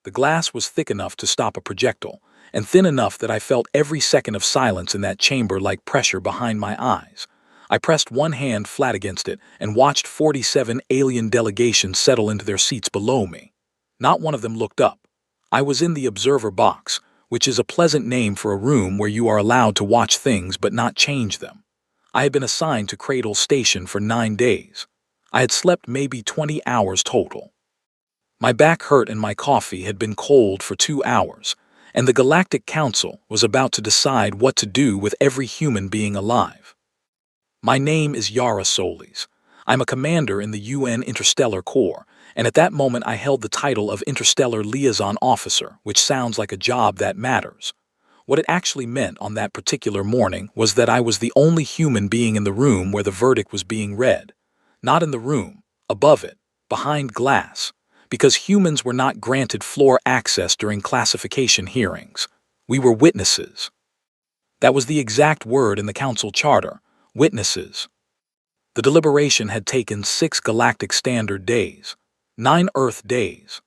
The glass was thick enough to stop a projectile, and thin enough that I felt every second of silence in that chamber like pressure behind my eyes. I pressed one hand flat against it and watched 47 alien delegations settle into their seats below me. Not one of them looked up. I was in the observer box, which is a pleasant name for a room where you are allowed to watch things but not change them. I had been assigned to Cradle Station for 9 days. I had slept maybe 20 hours total. My back hurt and my coffee had been cold for 2 hours, and the Galactic Council was about to decide what to do with every human being alive. My name is Yara Solis. I'm a commander in the UN Interstellar Corps, and at that moment I held the title of Interstellar Liaison Officer, which sounds like a job that matters. What it actually meant on that particular morning was that I was the only human being in the room where the verdict was being read. Not in the room, above it, behind glass, because humans were not granted floor access during classification hearings. We were witnesses. That was the exact word in the Council Charter, witnesses. The deliberation had taken 6 Galactic Standard days, 9 Earth days.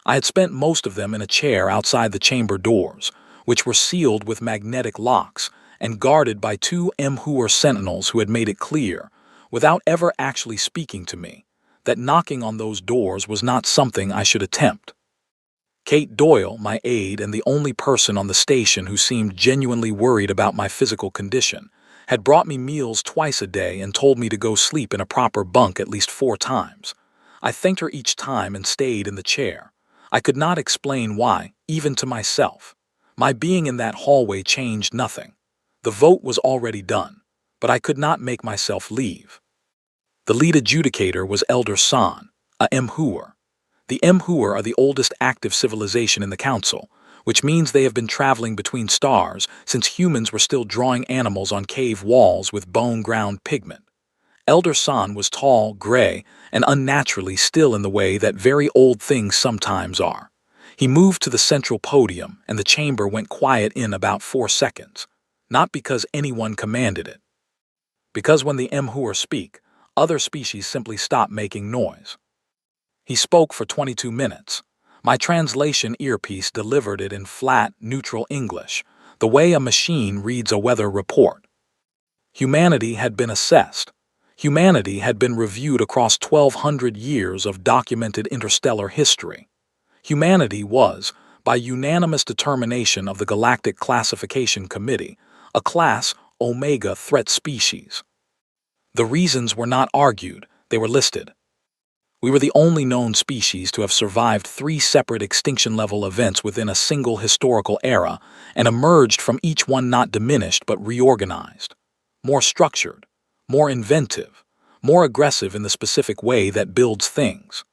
I had spent most of them in a chair outside the chamber doors, which were sealed with magnetic locks and guarded by 2 M'Huer sentinels who had made it clear, without ever actually speaking to me, that knocking on those doors was not something I should attempt. Kate Doyle, my aide and the only person on the station who seemed genuinely worried about my physical condition, had brought me meals twice a day and told me to go sleep in a proper bunk at least 4 times. I thanked her each time and stayed in the chair. I could not explain why, even to myself. My being in that hallway changed nothing. The vote was already done, but I could not make myself leave. The lead adjudicator was Elder San, a M'Huer. The M'Huer are the oldest active civilization in the Council, which means they have been traveling between stars since humans were still drawing animals on cave walls with bone-ground pigment. Elder San was tall, gray, and unnaturally still in the way that very old things sometimes are. He moved to the central podium, and the chamber went quiet in about 4 seconds, not because anyone commanded it. Because when the M'Huer speak, other species simply stop making noise. He spoke for 22 minutes. My translation earpiece delivered it in flat, neutral English, the way a machine reads a weather report. Humanity had been assessed. Humanity had been reviewed across 1,200 years of documented interstellar history. Humanity was, by unanimous determination of the Galactic Classification Committee, a Class Omega threat species. The reasons were not argued, they were listed. We were the only known species to have survived 3 separate extinction-level events within a single historical era and emerged from each one not diminished but reorganized. More structured, more inventive, more aggressive in the specific way that builds things.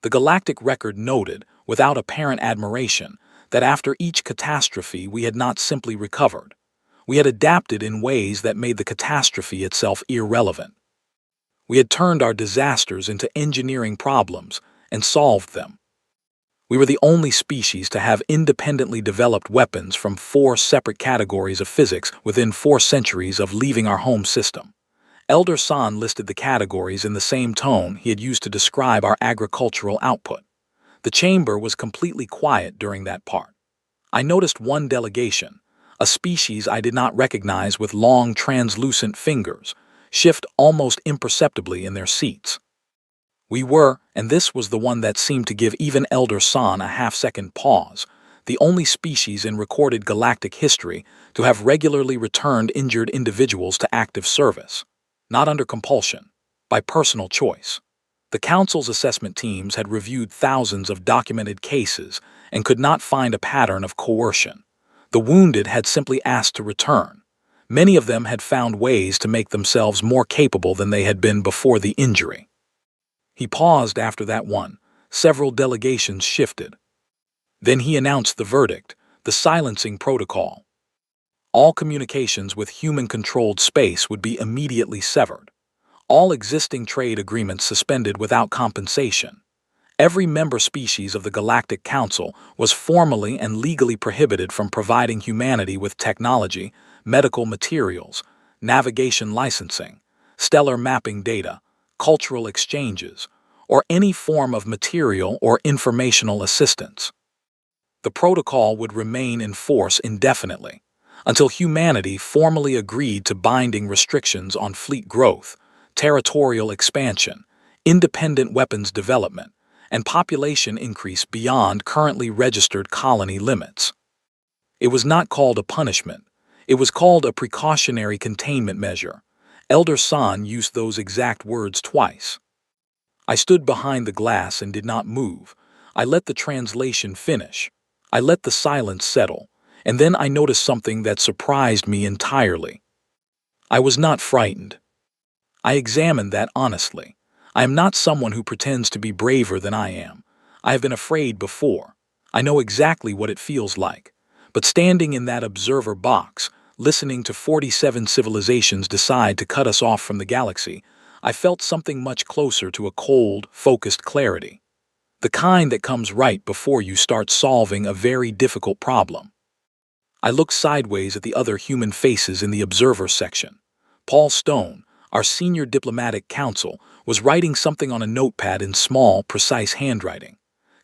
The Galactic Record noted, without apparent admiration, that after each catastrophe we had not simply recovered. We had adapted in ways that made the catastrophe itself irrelevant. We had turned our disasters into engineering problems and solved them. We were the only species to have independently developed weapons from 4 separate categories of physics within 4 centuries of leaving our home system. Elder San listed the categories in the same tone he had used to describe our agricultural output. The chamber was completely quiet during that part. I noticed one delegation, a species I did not recognize with long translucent fingers, shift almost imperceptibly in their seats. We were, and this was the one that seemed to give even Elder San a half-second pause, the only species in recorded galactic history to have regularly returned injured individuals to active service. Not under compulsion, by personal choice. The Council's assessment teams had reviewed thousands of documented cases and could not find a pattern of coercion. The wounded had simply asked to return. Many of them had found ways to make themselves more capable than they had been before the injury. He paused after that one. Several delegations shifted. Then he announced the verdict, the silencing protocol. All communications with human-controlled space would be immediately severed. All existing trade agreements suspended without compensation. Every member species of the Galactic Council was formally and legally prohibited from providing humanity with technology, medical materials, navigation licensing, stellar mapping data, cultural exchanges, or any form of material or informational assistance. The protocol would remain in force indefinitely, until humanity formally agreed to binding restrictions on fleet growth, territorial expansion, independent weapons development, and population increase beyond currently registered colony limits. It was not called a punishment. It was called a precautionary containment measure. Elder San used those exact words twice. I stood behind the glass and did not move. I let the translation finish. I let the silence settle, and then I noticed something that surprised me entirely. I was not frightened. I examined that honestly. I am not someone who pretends to be braver than I am. I have been afraid before. I know exactly what it feels like. But standing in that observer box, listening to 47 civilizations decide to cut us off from the galaxy, I felt something much closer to a cold, focused clarity. The kind that comes right before you start solving a very difficult problem. I looked sideways at the other human faces in the observer section. Paul Stone, our senior diplomatic counsel, was writing something on a notepad in small, precise handwriting.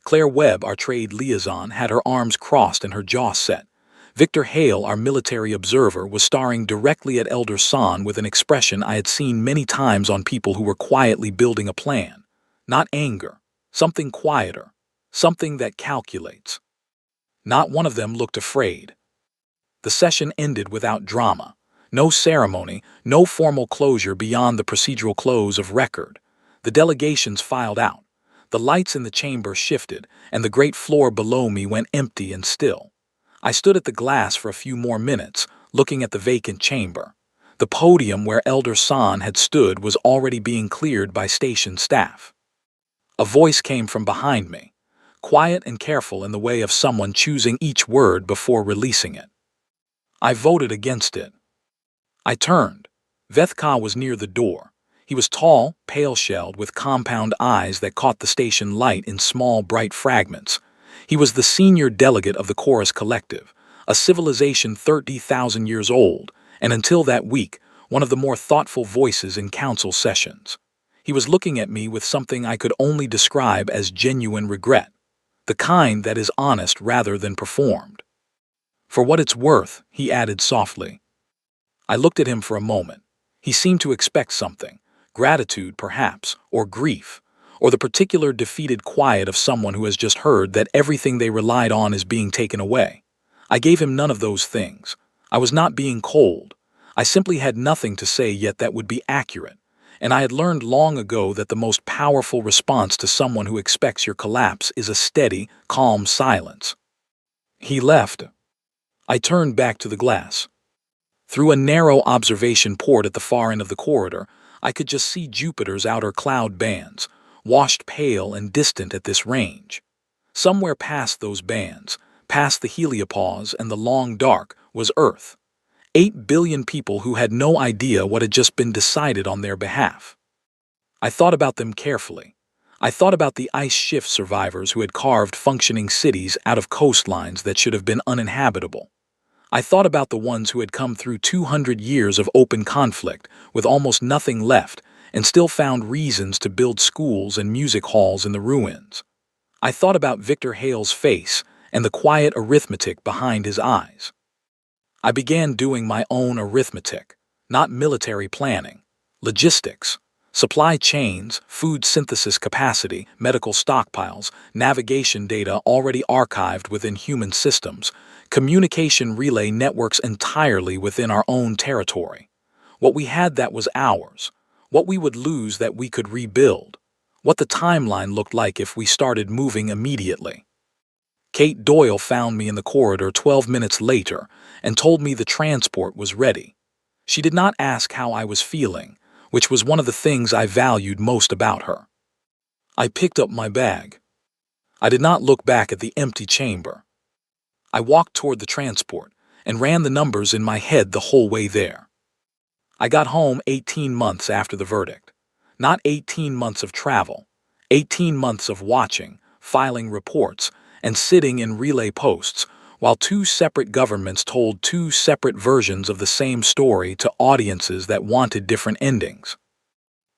Claire Webb, our trade liaison, had her arms crossed and her jaw set. Victor Hale, our military observer, was staring directly at Elder San with an expression I had seen many times on people who were quietly building a plan. Not anger, something quieter, something that calculates. Not one of them looked afraid. The session ended without drama. No ceremony, no formal closure beyond the procedural close of record. The delegations filed out. The lights in the chamber shifted, and the great floor below me went empty and still. I stood at the glass for a few more minutes, looking at the vacant chamber. The podium where Elder San had stood was already being cleared by station staff. A voice came from behind me, quiet and careful in the way of someone choosing each word before releasing it. I voted against it. I turned. Vethka was near the door. He was tall, pale-shelled, with compound eyes that caught the station light in small, bright fragments. He was the senior delegate of the Chorus Collective, a civilization 30,000 years old, and until that week, one of the more thoughtful voices in council sessions. He was looking at me with something I could only describe as genuine regret, the kind that is honest rather than performed. For what it's worth, he added softly. I looked at him for a moment. He seemed to expect something, gratitude perhaps, or grief, or the particular defeated quiet of someone who has just heard that everything they relied on is being taken away. I gave him none of those things. I was not being cold. I simply had nothing to say yet that would be accurate, and I had learned long ago that the most powerful response to someone who expects your collapse is a steady, calm silence. He left. I turned back to the glass. Through a narrow observation port at the far end of the corridor, I could just see Jupiter's outer cloud bands, washed pale and distant at this range. Somewhere past those bands, past the heliopause and the long dark, was Earth. 8 billion people who had no idea what had just been decided on their behalf. I thought about them carefully. I thought about the ice shift survivors who had carved functioning cities out of coastlines that should have been uninhabitable. I thought about the ones who had come through 200 years of open conflict with almost nothing left and still found reasons to build schools and music halls in the ruins. I thought about Victor Hale's face and the quiet arithmetic behind his eyes. I began doing my own arithmetic, not military planning, logistics, supply chains, food synthesis capacity, medical stockpiles, navigation data already archived within human systems, communication relay networks entirely within our own territory. What we had that was ours, what we would lose that we could rebuild, what the timeline looked like if we started moving immediately. Kate Doyle found me in the corridor 12 minutes later and told me the transport was ready. She did not ask how I was feeling, which was one of the things I valued most about her. I picked up my bag. I did not look back at the empty chamber. I walked toward the transport and ran the numbers in my head the whole way there. I got home 18 months after the verdict. Not 18 months of travel, 18 months of watching, filing reports, and sitting in relay posts while two separate governments told two separate versions of the same story to audiences that wanted different endings.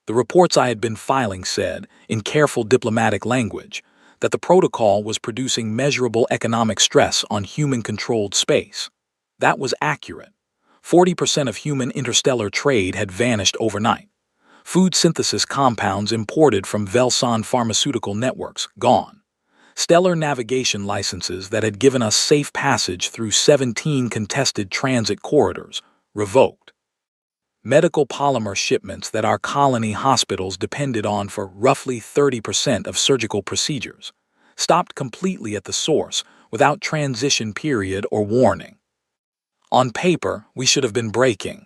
The reports I had been filing said, in careful diplomatic language, that the protocol was producing measurable economic stress on human-controlled space. That was accurate. 40% of human interstellar trade had vanished overnight. Food synthesis compounds imported from Velson pharmaceutical networks, gone. Stellar navigation licenses that had given us safe passage through 17 contested transit corridors, revoked. Medical polymer shipments that our colony hospitals depended on for roughly 30% of surgical procedures, stopped completely at the source without transition period or warning. On paper, we should have been breaking.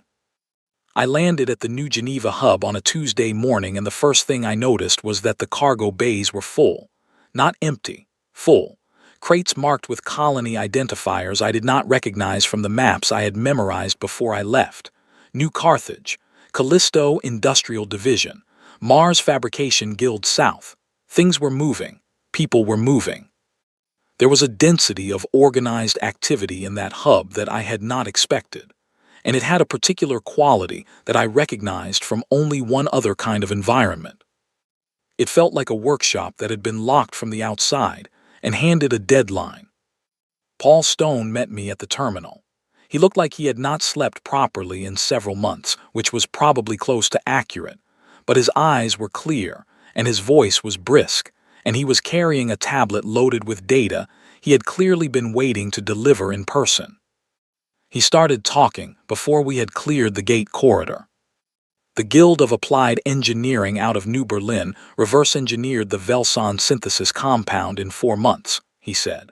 I landed at the New Geneva hub on a Tuesday morning, and the first thing I noticed was that the cargo bays were full. Not empty, full. Crates marked with colony identifiers I did not recognize from the maps I had memorized before I left. New Carthage, Callisto Industrial Division, Mars Fabrication Guild South. Things were moving. People were moving. There was a density of organized activity in that hub that I had not expected, and it had a particular quality that I recognized from only one other kind of environment. It felt like a workshop that had been locked from the outside and handed a deadline. Paul Stone met me at the terminal. He looked like he had not slept properly in several months, which was probably close to accurate, but his eyes were clear and his voice was brisk, and he was carrying a tablet loaded with data he had clearly been waiting to deliver in person. He started talking before we had cleared the gate corridor. The Guild of Applied Engineering out of New Berlin reverse-engineered the Velson synthesis compound in 4 months, he said.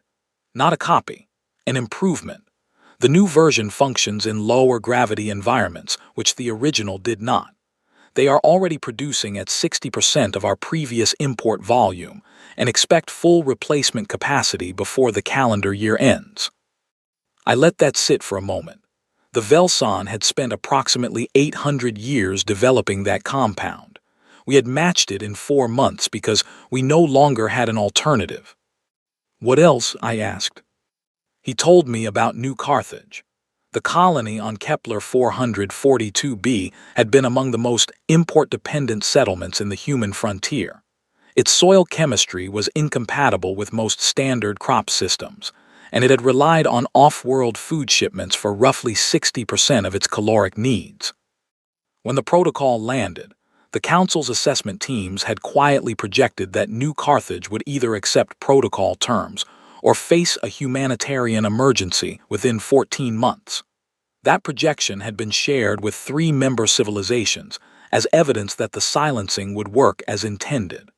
Not a copy, an improvement. The new version functions in lower gravity environments, which the original did not. They are already producing at 60% of our previous import volume and expect full replacement capacity before the calendar year ends. I let that sit for a moment. The Velson had spent approximately 800 years developing that compound. We had matched it in 4 months because we no longer had an alternative. What else? I asked. He told me about New Carthage. The colony on Kepler 442b had been among the most import-dependent settlements in the human frontier. Its soil chemistry was incompatible with most standard crop systems, and it had relied on off-world food shipments for roughly 60% of its caloric needs. When the protocol landed, the Council's assessment teams had quietly projected that New Carthage would either accept protocol terms or face a humanitarian emergency within 14 months. That projection had been shared with 3 member civilizations as evidence that the silencing would work as intended.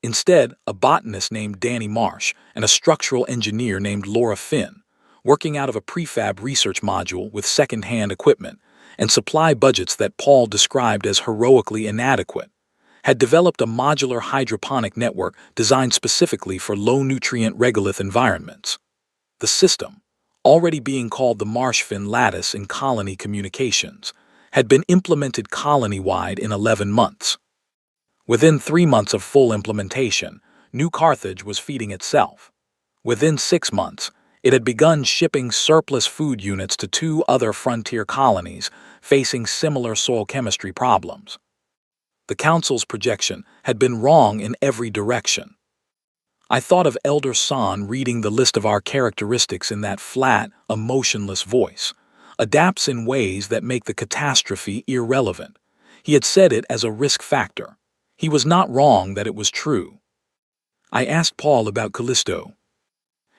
Instead, a botanist named Danny Marsh and a structural engineer named Laura Finn, working out of a prefab research module with second-hand equipment and supply budgets that Paul described as heroically inadequate, had developed a modular hydroponic network designed specifically for low-nutrient regolith environments. The system, already being called the Marsh-Finn lattice in colony communications, had been implemented colony-wide in 11 months. Within 3 months of full implementation, New Carthage was feeding itself. Within 6 months, it had begun shipping surplus food units to 2 other frontier colonies facing similar soil chemistry problems. The Council's projection had been wrong in every direction. I thought of Elder San reading the list of our characteristics in that flat, emotionless voice, adapts in ways that make the catastrophe irrelevant. He had said it as a risk factor. He was not wrong that it was true. I asked Paul about Callisto.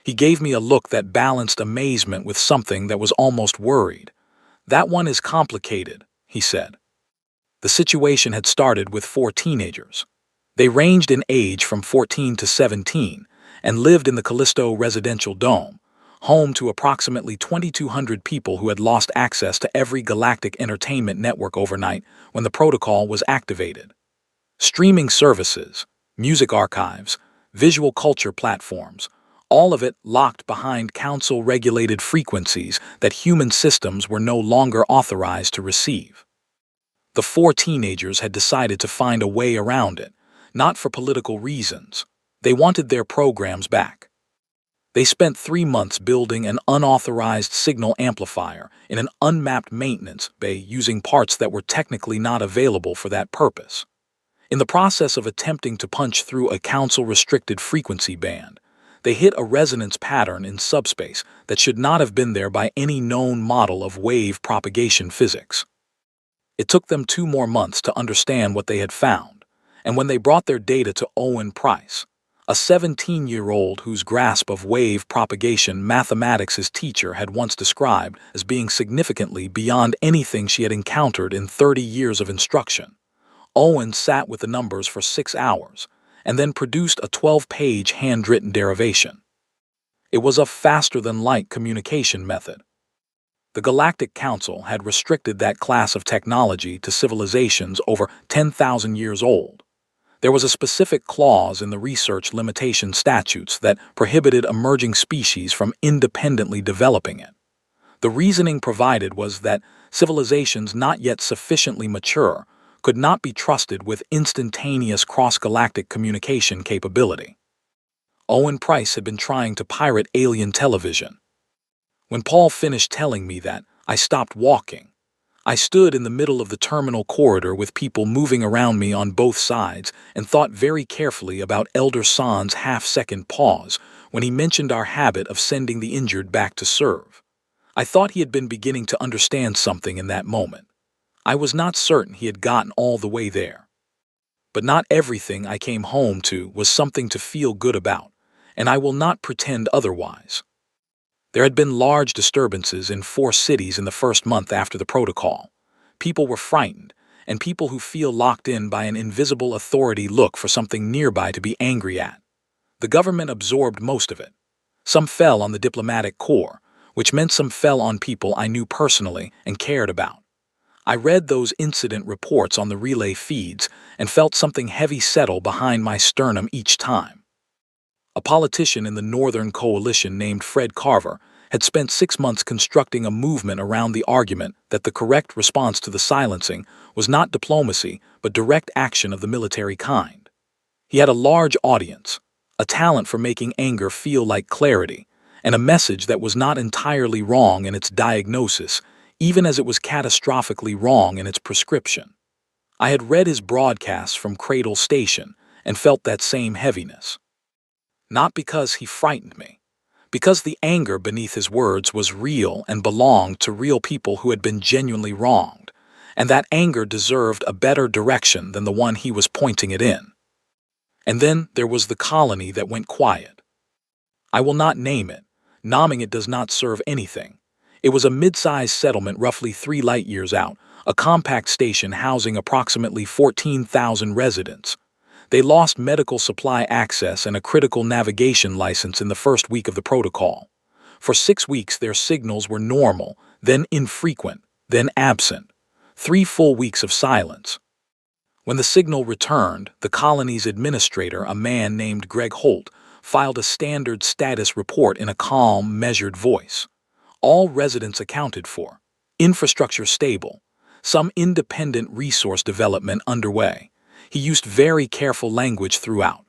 He gave me a look that balanced amazement with something that was almost worried. That one is complicated, he said. The situation had started with 4 teenagers. They ranged in age from 14 to 17 and lived in the Callisto residential dome, home to approximately 2,200 people who had lost access to every Galactic entertainment network overnight when the protocol was activated. Streaming services, music archives, visual culture platforms, all of it locked behind council-regulated frequencies that human systems were no longer authorized to receive. The 4 teenagers had decided to find a way around it, not for political reasons. They wanted their programs back. They spent 3 months building an unauthorized signal amplifier in an unmapped maintenance bay using parts that were technically not available for that purpose. In the process of attempting to punch through a council-restricted frequency band, they hit a resonance pattern in subspace that should not have been there by any known model of wave propagation physics. It took them 2 more months to understand what they had found, and when they brought their data to Owen Price, a 17-year-old whose grasp of wave propagation mathematics his teacher had once described as being significantly beyond anything she had encountered in 30 years of instruction, Owen sat with the numbers for 6 hours and then produced a 12-page handwritten derivation. It was a faster-than-light communication method. The Galactic Council had restricted that class of technology to civilizations over 10,000 years old. There was a specific clause in the research limitation statutes that prohibited emerging species from independently developing it. The reasoning provided was that civilizations not yet sufficiently mature could not be trusted with instantaneous cross-galactic communication capability. Owen Price had been trying to pirate alien television. When Paul finished telling me that, I stopped walking. I stood in the middle of the terminal corridor with people moving around me on both sides and thought very carefully about Elder San's half-second pause when he mentioned our habit of sending the injured back to serve. I thought he had been beginning to understand something in that moment. I was not certain he had gotten all the way there. But not everything I came home to was something to feel good about, and I will not pretend otherwise. There had been large disturbances in 4 cities in the first month after the protocol. People were frightened, and people who feel locked in by an invisible authority look for something nearby to be angry at. The government absorbed most of it. Some fell on the diplomatic corps, which meant some fell on people I knew personally and cared about. I read those incident reports on the relay feeds and felt something heavy settle behind my sternum each time. A politician in the Northern Coalition named Fred Carver had spent 6 months constructing a movement around the argument that the correct response to the silencing was not diplomacy but direct action of the military kind. He had a large audience, a talent for making anger feel like clarity, and a message that was not entirely wrong in its diagnosis, even as it was catastrophically wrong in its prescription. I had read his broadcasts from Cradle Station and felt that same heaviness. Not because he frightened me, because the anger beneath his words was real and belonged to real people who had been genuinely wronged, and that anger deserved a better direction than the one he was pointing it in. And then there was the colony that went quiet. I will not name it. Naming it does not serve anything. It was a mid-sized settlement roughly 3 light-years out, a compact station housing approximately 14,000 residents. They lost medical supply access and a critical navigation license in the first week of the protocol. For 6 weeks their signals were normal, then infrequent, then absent. 3 full weeks of silence. When the signal returned, the colony's administrator, a man named Greg Holt, filed a standard status report in a calm, measured voice. All residents accounted for. Infrastructure stable. Some independent resource development underway. He used very careful language throughout.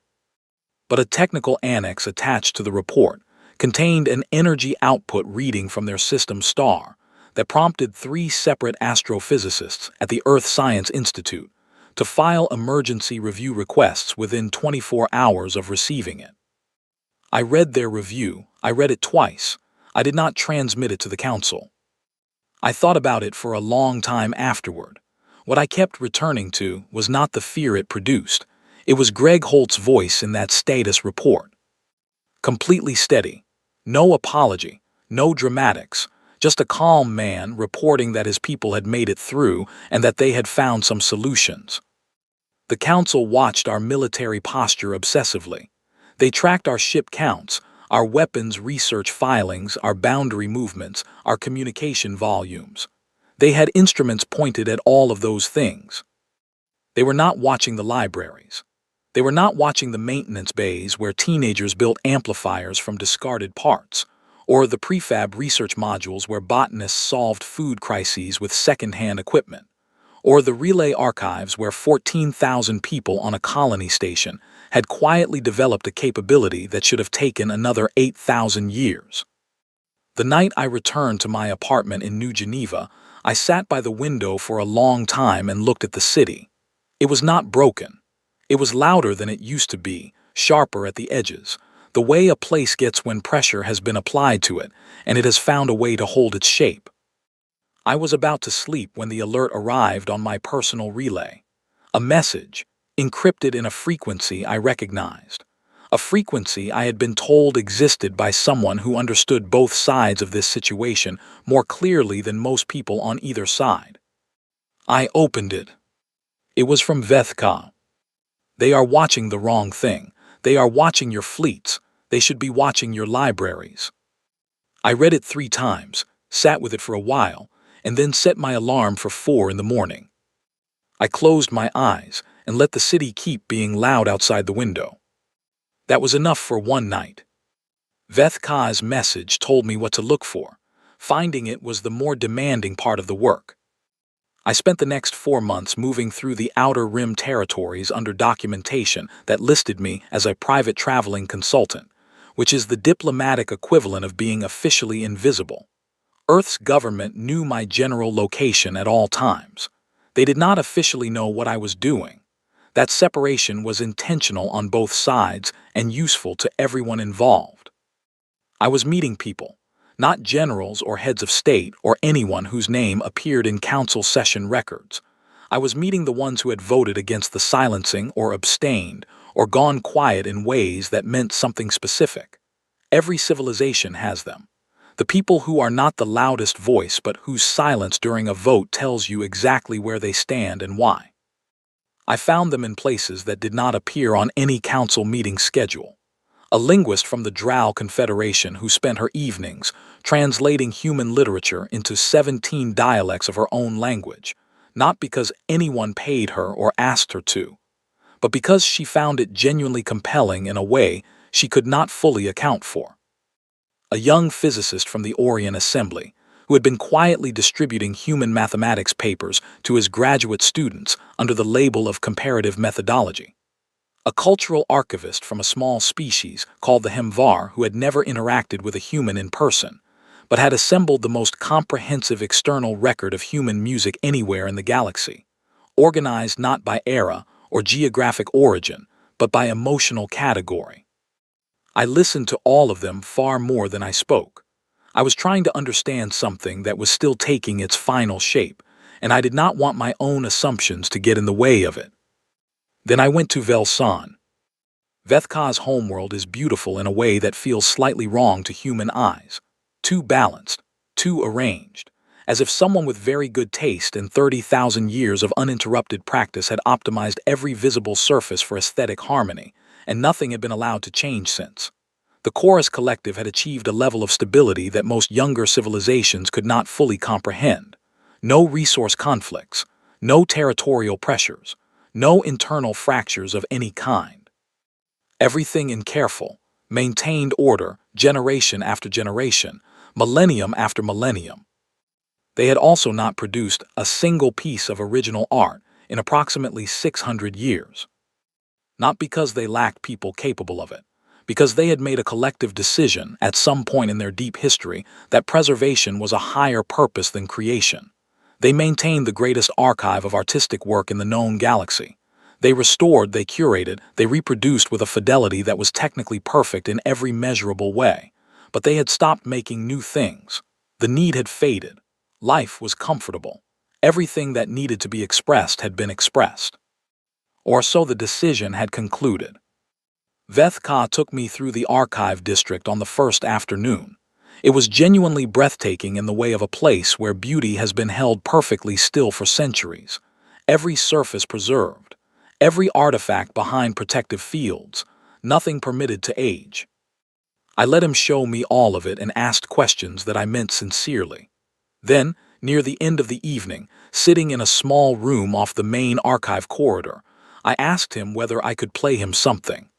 But a technical annex attached to the report contained an energy output reading from their system star that prompted 3 separate astrophysicists at the Earth Science Institute to file emergency review requests within 24 hours of receiving it. I read their review. I read it twice. I did not transmit it to the council. I thought about it for a long time afterward. What I kept returning to was not the fear it produced. It was Greg Holt's voice in that status report. Completely steady. No apology. No dramatics. Just a calm man reporting that his people had made it through and that they had found some solutions. The council watched our military posture obsessively. They tracked our ship counts, our weapons research filings, our boundary movements, our communication volumes. They had instruments pointed at all of those things. They were not watching the libraries. They were not watching the maintenance bays where teenagers built amplifiers from discarded parts, or the prefab research modules where botanists solved food crises with second-hand equipment, or the relay archives where 14,000 people on a colony station had quietly developed a capability that should have taken another 8,000 years. The night I returned to my apartment in New Geneva, I sat by the window for a long time and looked at the city. It was not broken. It was louder than it used to be, sharper at the edges, the way a place gets when pressure has been applied to it, and it has found a way to hold its shape. I was about to sleep when the alert arrived on my personal relay. A message, encrypted in a frequency I recognized. A frequency I had been told existed by someone who understood both sides of this situation more clearly than most people on either side. I opened it. It was from Vethka. They are watching the wrong thing. They are watching your fleets. They should be watching your libraries. I read it 3 times, sat with it for a while, and then set my alarm for 4 in the morning. I closed my eyes and let the city keep being loud outside the window. That was enough for one night. Vethka's message told me what to look for. Finding it was the more demanding part of the work. I spent the next 4 months moving through the outer rim territories under documentation that listed me as a private traveling consultant, which is the diplomatic equivalent of being officially invisible. Earth's government knew my general location at all times. They did not officially know what I was doing. That separation was intentional on both sides and useful to everyone involved. I was meeting people, not generals or heads of state or anyone whose name appeared in council session records. I was meeting the ones who had voted against the silencing or abstained or gone quiet in ways that meant something specific. Every civilization has them. The people who are not the loudest voice but whose silence during a vote tells you exactly where they stand and why. I found them in places that did not appear on any council meeting schedule. A linguist from the Drow Confederation who spent her evenings translating human literature into 17 dialects of her own language, not because anyone paid her or asked her to, but because she found it genuinely compelling in a way she could not fully account for. A young physicist from the Orient Assembly, who had been quietly distributing human mathematics papers to his graduate students under the label of comparative methodology. A cultural archivist from a small species called the Hemvar who had never interacted with a human in person, but had assembled the most comprehensive external record of human music anywhere in the galaxy, organized not by era or geographic origin, but by emotional category. I listened to all of them far more than I spoke. I was trying to understand something that was still taking its final shape, and I did not want my own assumptions to get in the way of it. Then I went to Velsan. Vethka's homeworld is beautiful in a way that feels slightly wrong to human eyes. Too balanced, too arranged, as if someone with very good taste and 30,000 years of uninterrupted practice had optimized every visible surface for aesthetic harmony, and nothing had been allowed to change since. The Chorus Collective had achieved a level of stability that most younger civilizations could not fully comprehend. No resource conflicts, no territorial pressures, no internal fractures of any kind. Everything in careful, maintained order, generation after generation, millennium after millennium. They had also not produced a single piece of original art in approximately 600 years. Not because they lacked people capable of it, because they had made a collective decision at some point in their deep history that preservation was a higher purpose than creation. They maintained the greatest archive of artistic work in the known galaxy. They restored, they curated, they reproduced with a fidelity that was technically perfect in every measurable way. But they had stopped making new things. The need had faded. Life was comfortable. Everything that needed to be expressed had been expressed. Or so the decision had concluded. Vethka took me through the archive district on the first afternoon. It was genuinely breathtaking in the way of a place where beauty has been held perfectly still for centuries. Every surface preserved, every artifact behind protective fields, nothing permitted to age. I let him show me all of it and asked questions that I meant sincerely. Then, near the end of the evening, sitting in a small room off the main archive corridor, I asked him whether I could play him something.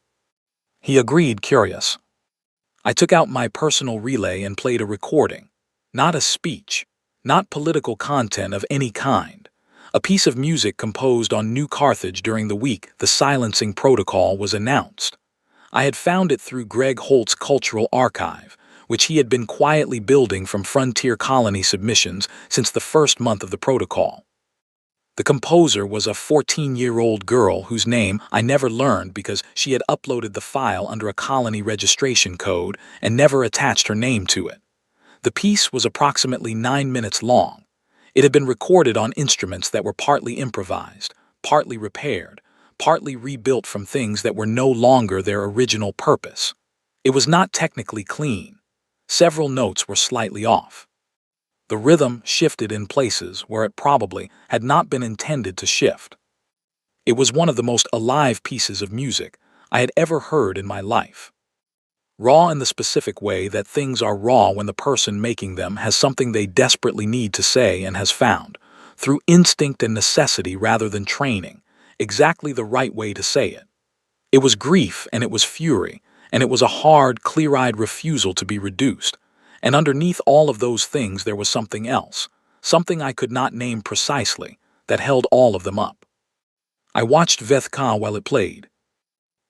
He agreed, curious. I took out my personal relay and played a recording. Not a speech, not political content of any kind. A piece of music composed on New Carthage during the week the silencing protocol was announced. I had found it through Greg Holt's cultural archive, which he had been quietly building from frontier colony submissions since the first month of the protocol. The composer was a 14-year-old girl whose name I never learned because she had uploaded the file under a colony registration code and never attached her name to it. The piece was approximately 9 minutes long. It had been recorded on instruments that were partly improvised, partly repaired, partly rebuilt from things that were no longer their original purpose. It was not technically clean. Several notes were slightly off. The rhythm shifted in places where it probably had not been intended to shift. It was one of the most alive pieces of music I had ever heard in my life. Raw in the specific way that things are raw when the person making them has something they desperately need to say and has found, through instinct and necessity rather than training, exactly the right way to say it. It was grief and it was fury, and it was a hard, clear-eyed refusal to be reduced. And underneath all of those things there was something else, something I could not name precisely, that held all of them up. I watched Vethka while it played.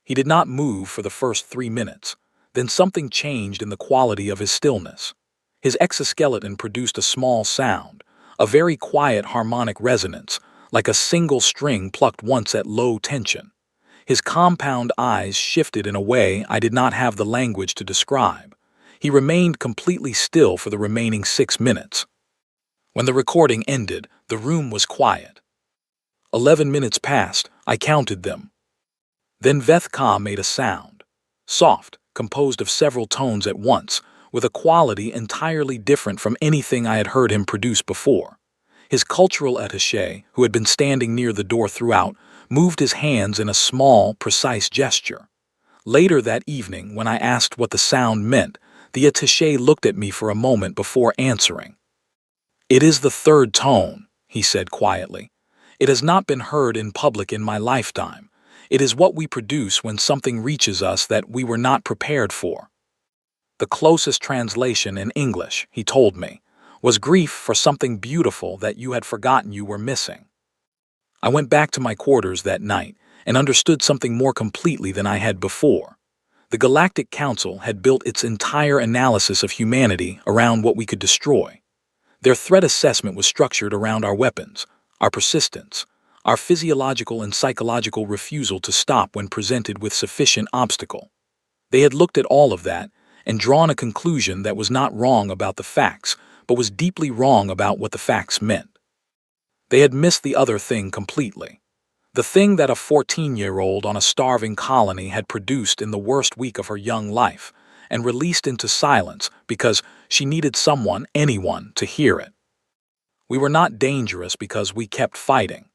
He did not move for the first 3 minutes. Then something changed in the quality of his stillness. His exoskeleton produced a small sound, a very quiet harmonic resonance, like a single string plucked once at low tension. His compound eyes shifted in a way I did not have the language to describe. He remained completely still for the remaining 6 minutes. When the recording ended, the room was quiet. 11 minutes passed, I counted them. Then Vethka made a sound. Soft, composed of several tones at once, with a quality entirely different from anything I had heard him produce before. His cultural attaché, who had been standing near the door throughout, moved his hands in a small, precise gesture. Later that evening, when I asked what the sound meant, the attaché looked at me for a moment before answering. "It is the third tone," he said quietly. "It has not been heard in public in my lifetime. It is what we produce when something reaches us that we were not prepared for." The closest translation in English, he told me, was grief for something beautiful that you had forgotten you were missing. I went back to my quarters that night and understood something more completely than I had before. The Galactic Council had built its entire analysis of humanity around what we could destroy. Their threat assessment was structured around our weapons, our persistence, our physiological and psychological refusal to stop when presented with sufficient obstacle. They had looked at all of that and drawn a conclusion that was not wrong about the facts, but was deeply wrong about what the facts meant. They had missed the other thing completely. The thing that a 14-year-old on a starving colony had produced in the worst week of her young life and released into silence because she needed someone, anyone, to hear it. We were not dangerous because we kept fighting.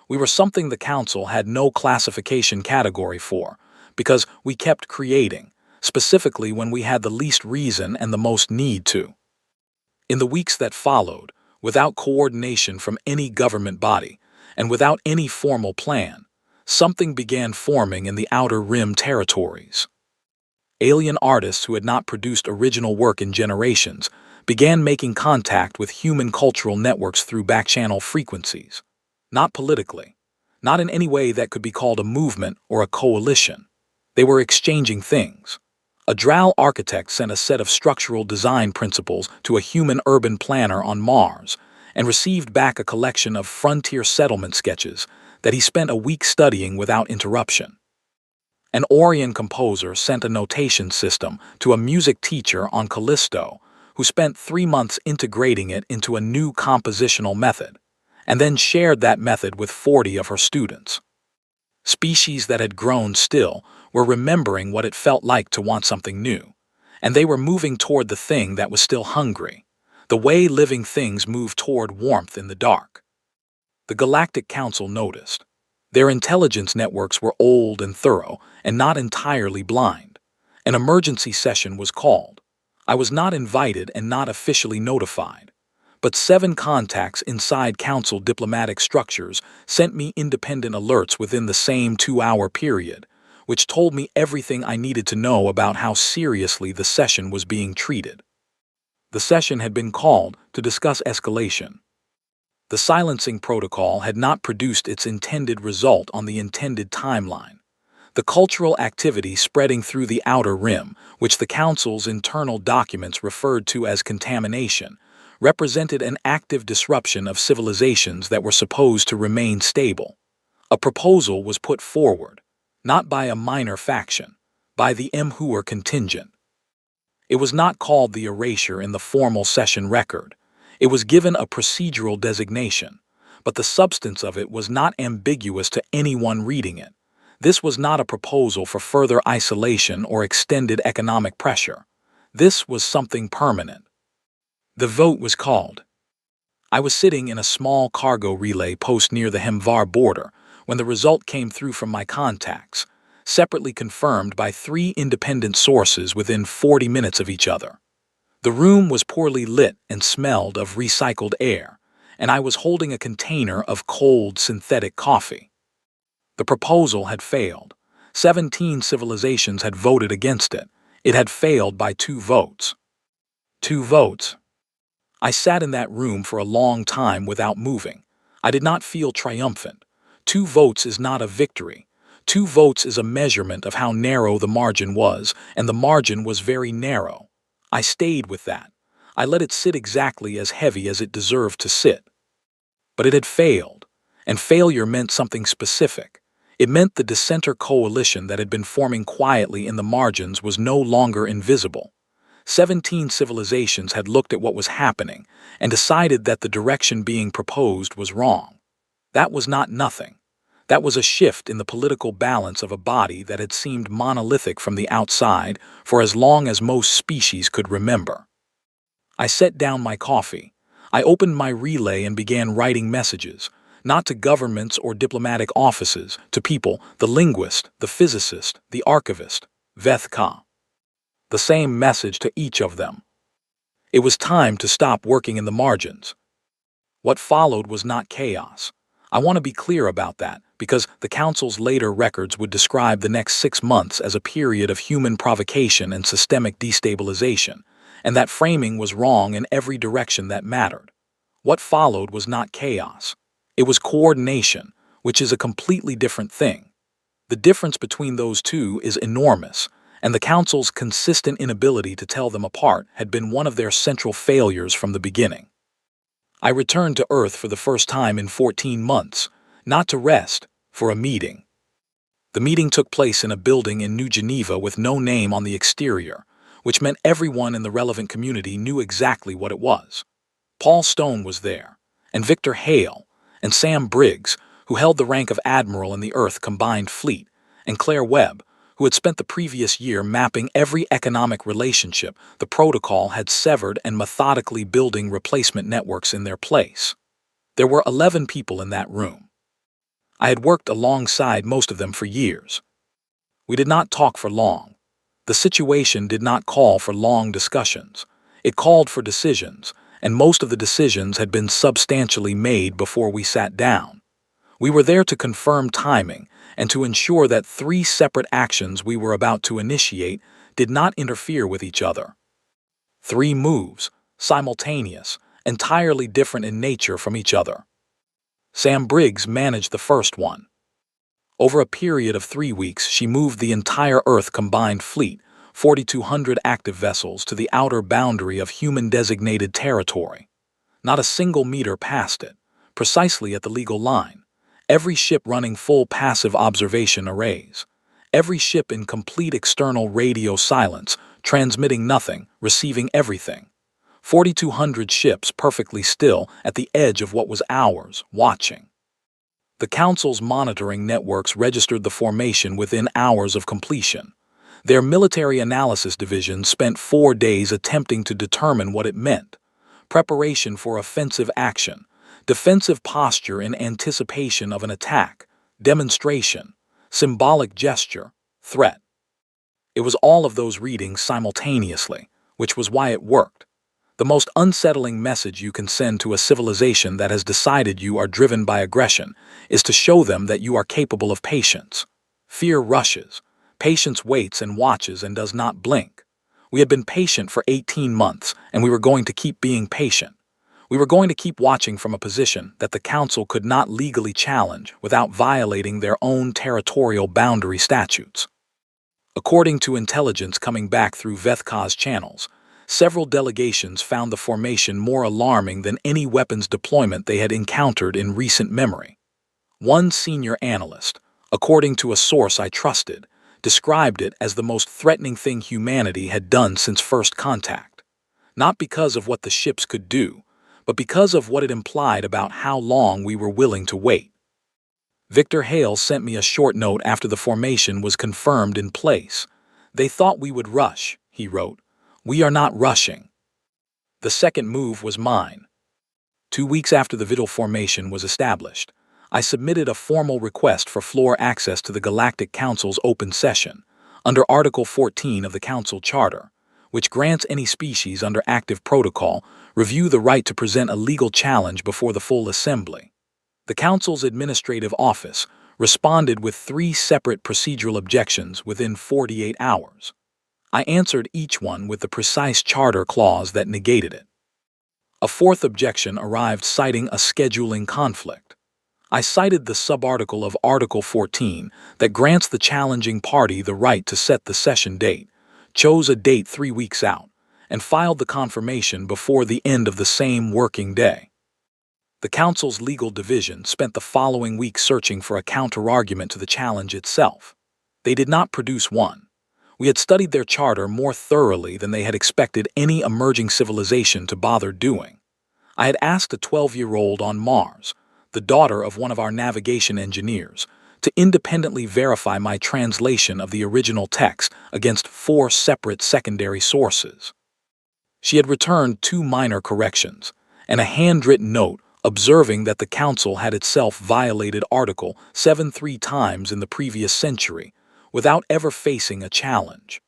We were something the Council had no classification category for, because we kept creating, specifically when we had the least reason and the most need to. In the weeks that followed, without coordination from any government body, and without any formal plan, something began forming in the Outer Rim territories. Alien artists who had not produced original work in generations began making contact with human cultural networks through backchannel frequencies. Not politically, not in any way that could be called a movement or a coalition. They were exchanging things. A Drow architect sent a set of structural design principles to a human urban planner on Mars and received back a collection of frontier settlement sketches that he spent a week studying without interruption. An Orion composer sent a notation system to a music teacher on Callisto who spent 3 months integrating it into a new compositional method, and then shared that method with 40 of her students. Species that had grown still were remembering what it felt like to want something new, and they were moving toward the thing that was still hungry, the way living things move toward warmth in the dark. The Galactic Council noticed. Their intelligence networks were old and thorough and not entirely blind. An emergency session was called. I was not invited and not officially notified, but 7 contacts inside Council diplomatic structures sent me independent alerts within the same 2-hour period, which told me everything I needed to know about how seriously the session was being treated. The session had been called to discuss escalation. The silencing protocol had not produced its intended result on the intended timeline. The cultural activity spreading through the Outer Rim, which the Council's internal documents referred to as contamination, represented an active disruption of civilizations that were supposed to remain stable. A proposal was put forward, not by a minor faction, by the Mhuer contingent. It was not called the erasure in the formal session record. It was given a procedural designation, but the substance of it was not ambiguous to anyone reading it. This was not a proposal for further isolation or extended economic pressure. This was something permanent. The vote was called. I was sitting in a small cargo relay post near the Hemvar border when the result came through from my contacts, separately confirmed by 3 independent sources within 40 minutes of each other. The room was poorly lit and smelled of recycled air, and I was holding a container of cold synthetic coffee. The proposal had failed. 17 civilizations had voted against it. It had failed by 2 votes. 2 votes. I sat in that room for a long time without moving. I did not feel triumphant. 2 votes is not a victory. 2 votes is a measurement of how narrow the margin was, and the margin was very narrow. I stayed with that. I let it sit exactly as heavy as it deserved to sit. But it had failed, and failure meant something specific. It meant the dissenter coalition that had been forming quietly in the margins was no longer invisible. 17 civilizations had looked at what was happening and decided that the direction being proposed was wrong. That was not nothing. That was a shift in the political balance of a body that had seemed monolithic from the outside for as long as most species could remember. I set down my coffee. I opened my relay and began writing messages, not to governments or diplomatic offices, to people, the linguist, the physicist, the archivist, Vethka. The same message to each of them. It was time to stop working in the margins. What followed was not chaos. I want to be clear about that, because the Council's later records would describe the next 6 months as a period of human provocation and systemic destabilization, and that framing was wrong in every direction that mattered. What followed was not chaos. It was coordination, which is a completely different thing. The difference between those two is enormous, and the Council's consistent inability to tell them apart had been one of their central failures from the beginning. I returned to Earth for the first time in 14 months, not to rest, for a meeting. The meeting took place in a building in New Geneva with no name on the exterior, which meant everyone in the relevant community knew exactly what it was. Paul Stone was there, and Victor Hale, and Sam Briggs, who held the rank of Admiral in the Earth Combined Fleet, and Claire Webb, who had spent the previous year mapping every economic relationship the protocol had severed and methodically building replacement networks in their place. There were 11 people in that room. I had worked alongside most of them for years. We did not talk for long. The situation did not call for long discussions. It called for decisions, and most of the decisions had been substantially made before we sat down. We were there to confirm timing and to ensure that 3 separate actions we were about to initiate did not interfere with each other. 3 moves, simultaneous, entirely different in nature from each other. Sam Briggs managed the first one. Over a period of 3 weeks, she moved the entire Earth Combined Fleet, 4,200 active vessels, to the outer boundary of human-designated territory. Not a single meter past it, precisely at the legal line. Every ship running full passive observation arrays. Every ship in complete external radio silence, transmitting nothing, receiving everything. 4,200 ships perfectly still at the edge of what was ours, watching. The Council's monitoring networks registered the formation within hours of completion. Their military analysis division spent 4 days attempting to determine what it meant. Preparation for offensive action. Defensive posture in anticipation of an attack, demonstration, symbolic gesture, threat. It was all of those readings simultaneously, which was why it worked. The most unsettling message you can send to a civilization that has decided you are driven by aggression is to show them that you are capable of patience. Fear rushes. Patience waits and watches and does not blink. We had been patient for 18 months, and we were going to keep being patient. We were going to keep watching from a position that the Council could not legally challenge without violating their own territorial boundary statutes. According to intelligence coming back through Vethka's channels, Several delegations found the formation more alarming than any weapons deployment they had encountered in recent memory. One senior analyst, according to a source I trusted, described it as the most threatening thing humanity had done since first contact, not because of what the ships could do, but because of what it implied about how long we were willing to wait. Victor Hale sent me a short note after the formation was confirmed in place. "They thought we would rush," he wrote. "We are not rushing." The second move was mine. 2 weeks after the Vidal formation was established, I submitted a formal request for floor access to the Galactic Council's open session, under Article 14 of the Council Charter, which grants any species under active protocol review the right to present a legal challenge before the full assembly. The Council's administrative office responded with 3 separate procedural objections within 48 hours. I answered each one with the precise charter clause that negated it. A fourth objection arrived citing a scheduling conflict. I cited the subarticle of Article 14 that grants the challenging party the right to set the session date, chose a date 3 weeks out, and filed the confirmation before the end of the same working day. The Council's legal division spent the following week searching for a counterargument to the challenge itself. They did not produce one. We had studied their charter more thoroughly than they had expected any emerging civilization to bother doing. I had asked a 12-year-old on Mars, the daughter of one of our navigation engineers, to independently verify my translation of the original text against 4 separate secondary sources. She had returned 2 minor corrections and a handwritten note observing that the Council had itself violated Article 7 3 times in the previous century, without ever facing a challenge.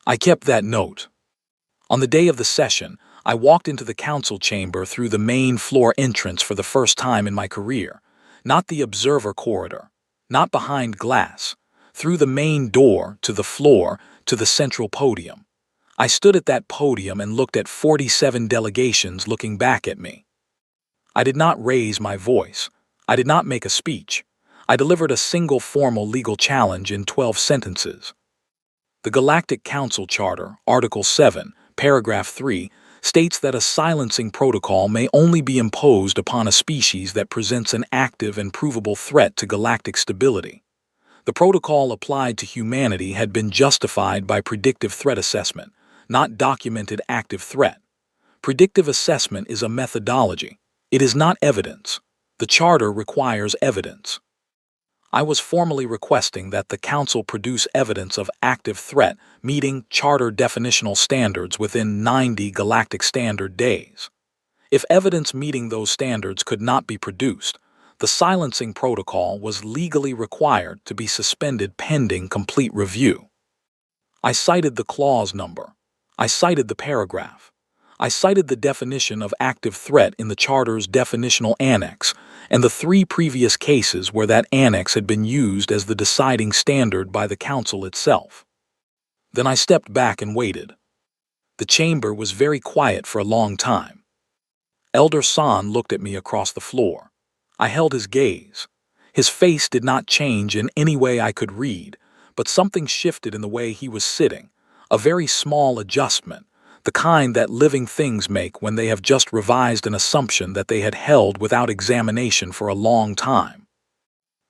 I kept that note. On the day of the session, I walked into the Council chamber through the main floor entrance for the first time in my career, not the observer corridor, not behind glass, through the main door, to the floor, to the central podium. I stood at that podium and looked at 47 delegations looking back at me. I did not raise my voice. I did not make a speech. I delivered a single formal legal challenge in 12 sentences. The Galactic Council Charter, Article 7, Paragraph 3, states that a silencing protocol may only be imposed upon a species that presents an active and provable threat to galactic stability. The protocol applied to humanity had been justified by predictive threat assessment, not documented active threat. Predictive assessment is a methodology. It is not evidence. The Charter requires evidence. I was formally requesting that the Council produce evidence of active threat meeting Charter definitional standards within 90 Galactic Standard days. If evidence meeting those standards could not be produced, the silencing protocol was legally required to be suspended pending complete review. I cited the clause number. I cited the paragraph. I cited the definition of active threat in the Charter's definitional annex and the 3 previous cases where that annex had been used as the deciding standard by the Council itself. Then I stepped back and waited. The chamber was very quiet for a long time. Elder San looked at me across the floor. I held his gaze. His face did not change in any way I could read, but something shifted in the way he was sitting, a very small adjustment, the kind that living things make when they have just revised an assumption that they had held without examination for a long time.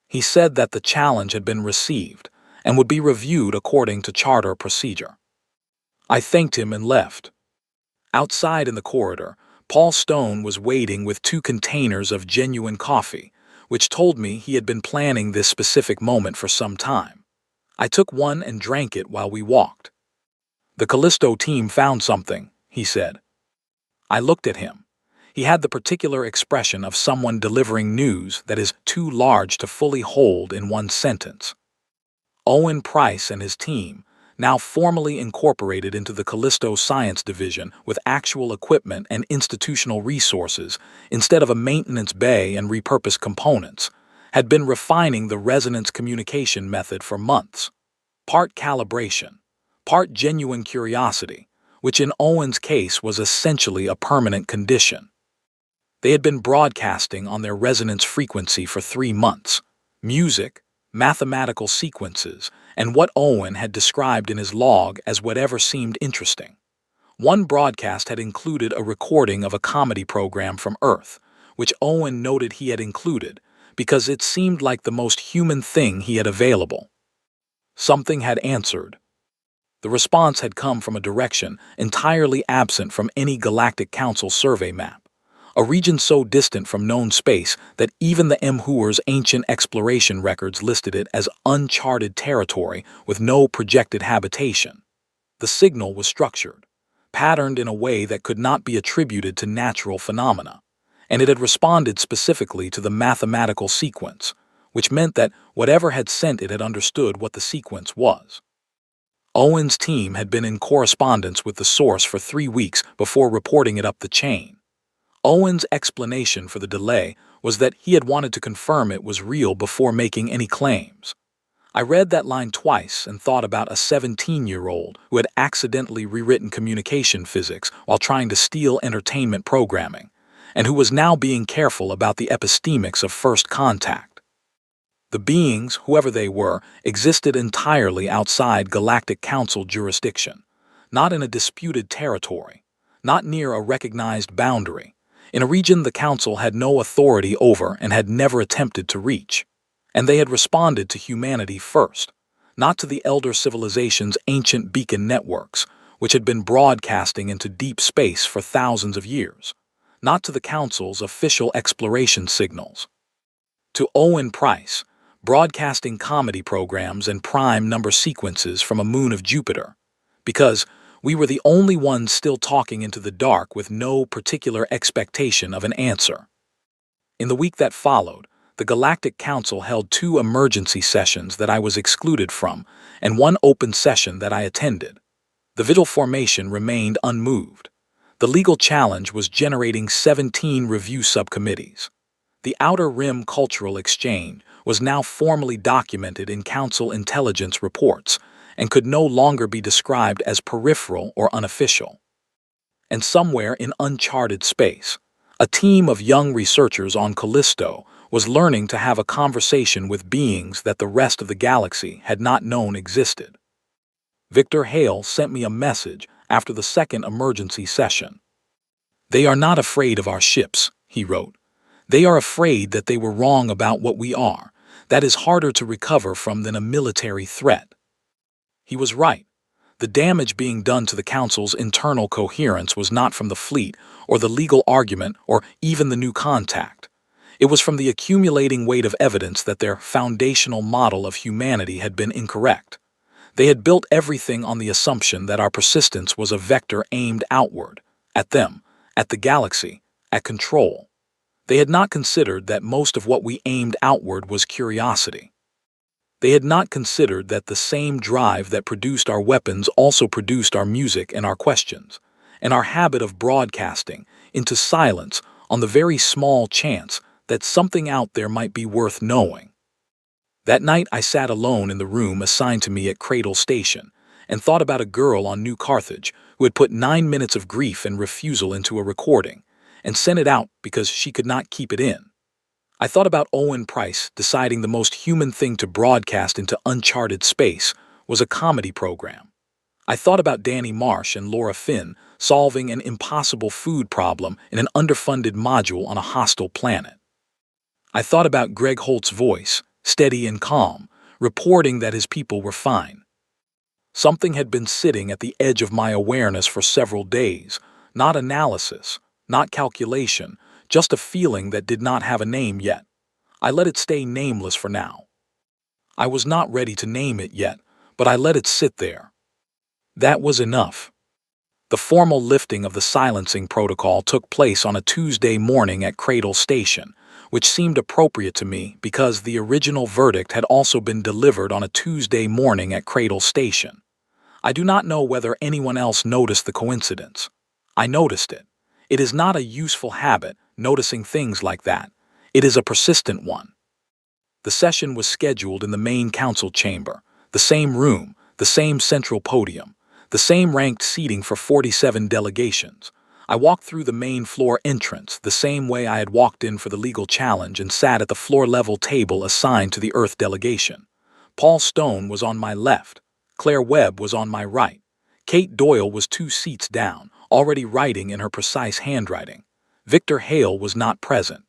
He said that the challenge had been received and would be reviewed according to Charter procedure. I thanked him and left. Outside in the corridor, Paul Stone was waiting with 2 containers of genuine coffee, which told me he had been planning this specific moment for some time. I took one and drank it while we walked. "The Callisto team found something," he said. I looked at him. He had the particular expression of someone delivering news that is too large to fully hold in one sentence. Owen Price and his team, now formally incorporated into the Callisto Science Division with actual equipment and institutional resources instead of a maintenance bay and repurposed components, had been refining the resonance communication method for months. Part calibration, part genuine curiosity, which in Owen's case was essentially a permanent condition. They had been broadcasting on their resonance frequency for 3 months. Music, mathematical sequences, and what Owen had described in his log as whatever seemed interesting. One broadcast had included a recording of a comedy program from Earth, which Owen noted he had included because it seemed like the most human thing he had available. Something had answered. The response had come from a direction entirely absent from any Galactic Council survey map, a region so distant from known space that even the MHUR's ancient exploration records listed it as uncharted territory with no projected habitation. The signal was structured, patterned in a way that could not be attributed to natural phenomena, and it had responded specifically to the mathematical sequence, which meant that whatever had sent it had understood what the sequence was. Owen's team had been in correspondence with the source for 3 weeks before reporting it up the chain. Owen's explanation for the delay was that he had wanted to confirm it was real before making any claims. I read that line twice and thought about a 17-year-old who had accidentally rewritten communication physics while trying to steal entertainment programming, and who was now being careful about the epistemics of first contact. The beings, whoever they were, existed entirely outside Galactic Council jurisdiction, not in a disputed territory, not near a recognized boundary, in a region the Council had no authority over and had never attempted to reach. And they had responded to humanity first, not to the elder civilization's ancient beacon networks, which had been broadcasting into deep space for thousands of years, not to the Council's official exploration signals. To Owen Price, broadcasting comedy programs and prime number sequences from a moon of Jupiter, because we were the only ones still talking into the dark with no particular expectation of an answer. In the week that followed, the Galactic Council held 2 emergency sessions that I was excluded from and 1 open session that I attended. The Vigil formation remained unmoved. The legal challenge was generating 17 review subcommittees. The Outer Rim Cultural Exchange was now formally documented in Council intelligence reports and could no longer be described as peripheral or unofficial. And somewhere in uncharted space, a team of young researchers on Callisto was learning to have a conversation with beings that the rest of the galaxy had not known existed. Victor Hale sent me a message after the second emergency session. "They are not afraid of our ships," he wrote. "They are afraid that they were wrong about what we are. That is harder to recover from than a military threat." He was right. The damage being done to the Council's internal coherence was not from the fleet, or the legal argument, or even the new contact. It was from the accumulating weight of evidence that their foundational model of humanity had been incorrect. They had built everything on the assumption that our persistence was a vector aimed outward, at them, at the galaxy, at control. They had not considered that most of what we aimed outward was curiosity. They had not considered that the same drive that produced our weapons also produced our music and our questions, and our habit of broadcasting into silence on the very small chance that something out there might be worth knowing. That night I sat alone in the room assigned to me at Cradle Station and thought about a girl on New Carthage who had put 9 minutes of grief and refusal into a recording and sent it out because she could not keep it in. I thought about Owen Price deciding the most human thing to broadcast into uncharted space was a comedy program. I thought about Danny Marsh and Laura Finn solving an impossible food problem in an underfunded module on a hostile planet. I thought about Greg Holt's voice, steady and calm, reporting that his people were fine. Something had been sitting at the edge of my awareness for several days, not analysis, not calculation, just a feeling that did not have a name yet. I let it stay nameless for now. I was not ready to name it yet, but I let it sit there. That was enough. The formal lifting of the silencing protocol took place on a Tuesday morning at Cradle Station, which seemed appropriate to me because the original verdict had also been delivered on a Tuesday morning at Cradle Station. I do not know whether anyone else noticed the coincidence. I noticed it. It is not a useful habit, noticing things like that. It is a persistent one. The session was scheduled in the main council chamber, the same room, the same central podium, the same ranked seating for 47 delegations. I walked through the main floor entrance the same way I had walked in for the legal challenge and sat at the floor-level table assigned to the Earth delegation. Paul Stone was on my left. Claire Webb was on my right. Kate Doyle was 2 seats down, already writing in her precise handwriting. Victor Hale was not present.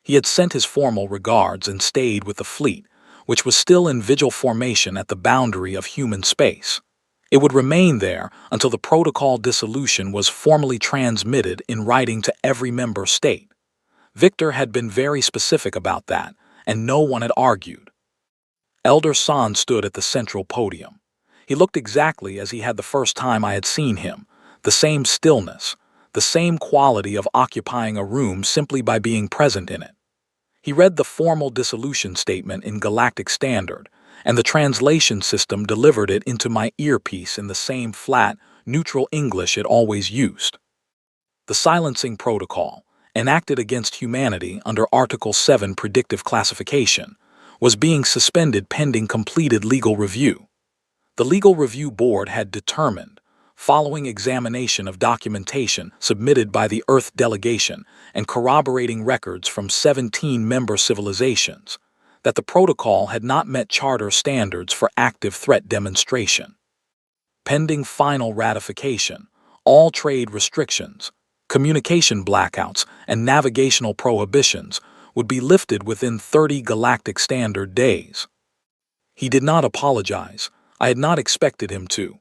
He had sent his formal regards and stayed with the fleet, which was still in vigil formation at the boundary of human space. It would remain there until the protocol dissolution was formally transmitted in writing to every member state. Victor had been very specific about that, and no one had argued. Elder San stood at the central podium. He looked exactly as he had the first time I had seen him, the same stillness, the same quality of occupying a room simply by being present in it. He read the formal dissolution statement in Galactic Standard, and the translation system delivered it into my earpiece in the same flat, neutral English it always used. The silencing protocol, enacted against humanity under Article 7 predictive classification, was being suspended pending completed legal review. The Legal Review Board had determined, following examination of documentation submitted by the Earth delegation and corroborating records from 17 member civilizations, that the protocol had not met charter standards for active threat demonstration. Pending final ratification, all trade restrictions, communication blackouts, and navigational prohibitions would be lifted within 30 Galactic Standard days. He did not apologize. I had not expected him to.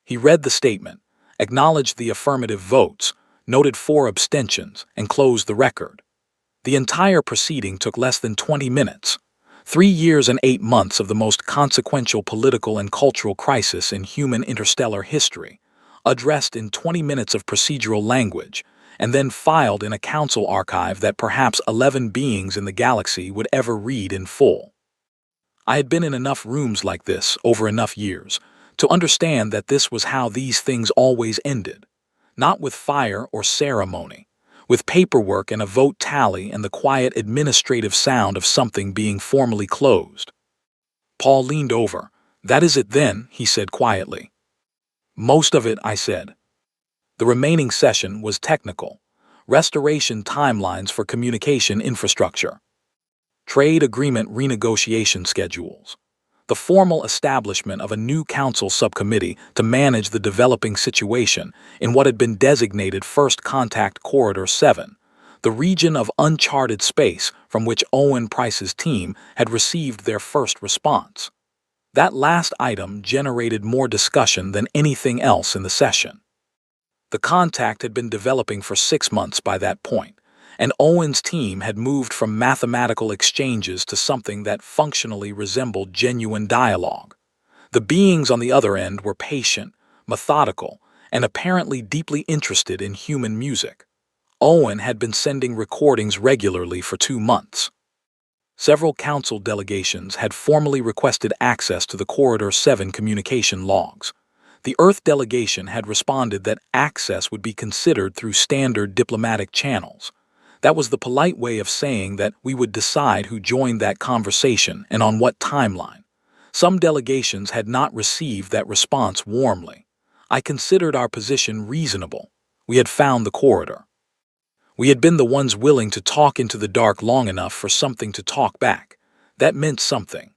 He read the statement, acknowledged the affirmative votes, noted 4 abstentions, and closed the record. The entire proceeding took less than 20 minutes. 3 years and 8 months of the most consequential political and cultural crisis in human interstellar history, addressed in 20 minutes of procedural language, and then filed in a council archive that perhaps 11 beings in the galaxy would ever read in full. I had been in enough rooms like this over enough years to understand that this was how these things always ended, not with fire or ceremony, with paperwork and a vote tally and the quiet administrative sound of something being formally closed. Paul leaned over. "That is it then," he said quietly. "Most of it," I said. The remaining session was technical. Restoration timelines for communication infrastructure. Trade agreement renegotiation schedules. The formal establishment of a new council subcommittee to manage the developing situation in what had been designated First Contact Corridor 7, the region of uncharted space from which Owen Price's team had received their first response. That last item generated more discussion than anything else in the session. The contact had been developing for 6 months by that point, and Owen's team had moved from mathematical exchanges to something that functionally resembled genuine dialogue. The beings on the other end were patient, methodical, and apparently deeply interested in human music. Owen had been sending recordings regularly for 2 months. Several council delegations had formally requested access to the Corridor 7 communication logs. The Earth delegation had responded that access would be considered through standard diplomatic channels. That was the polite way of saying that we would decide who joined that conversation and on what timeline. Some delegations had not received that response warmly. I considered our position reasonable. We had found the corridor. We had been the ones willing to talk into the dark long enough for something to talk back. That meant something.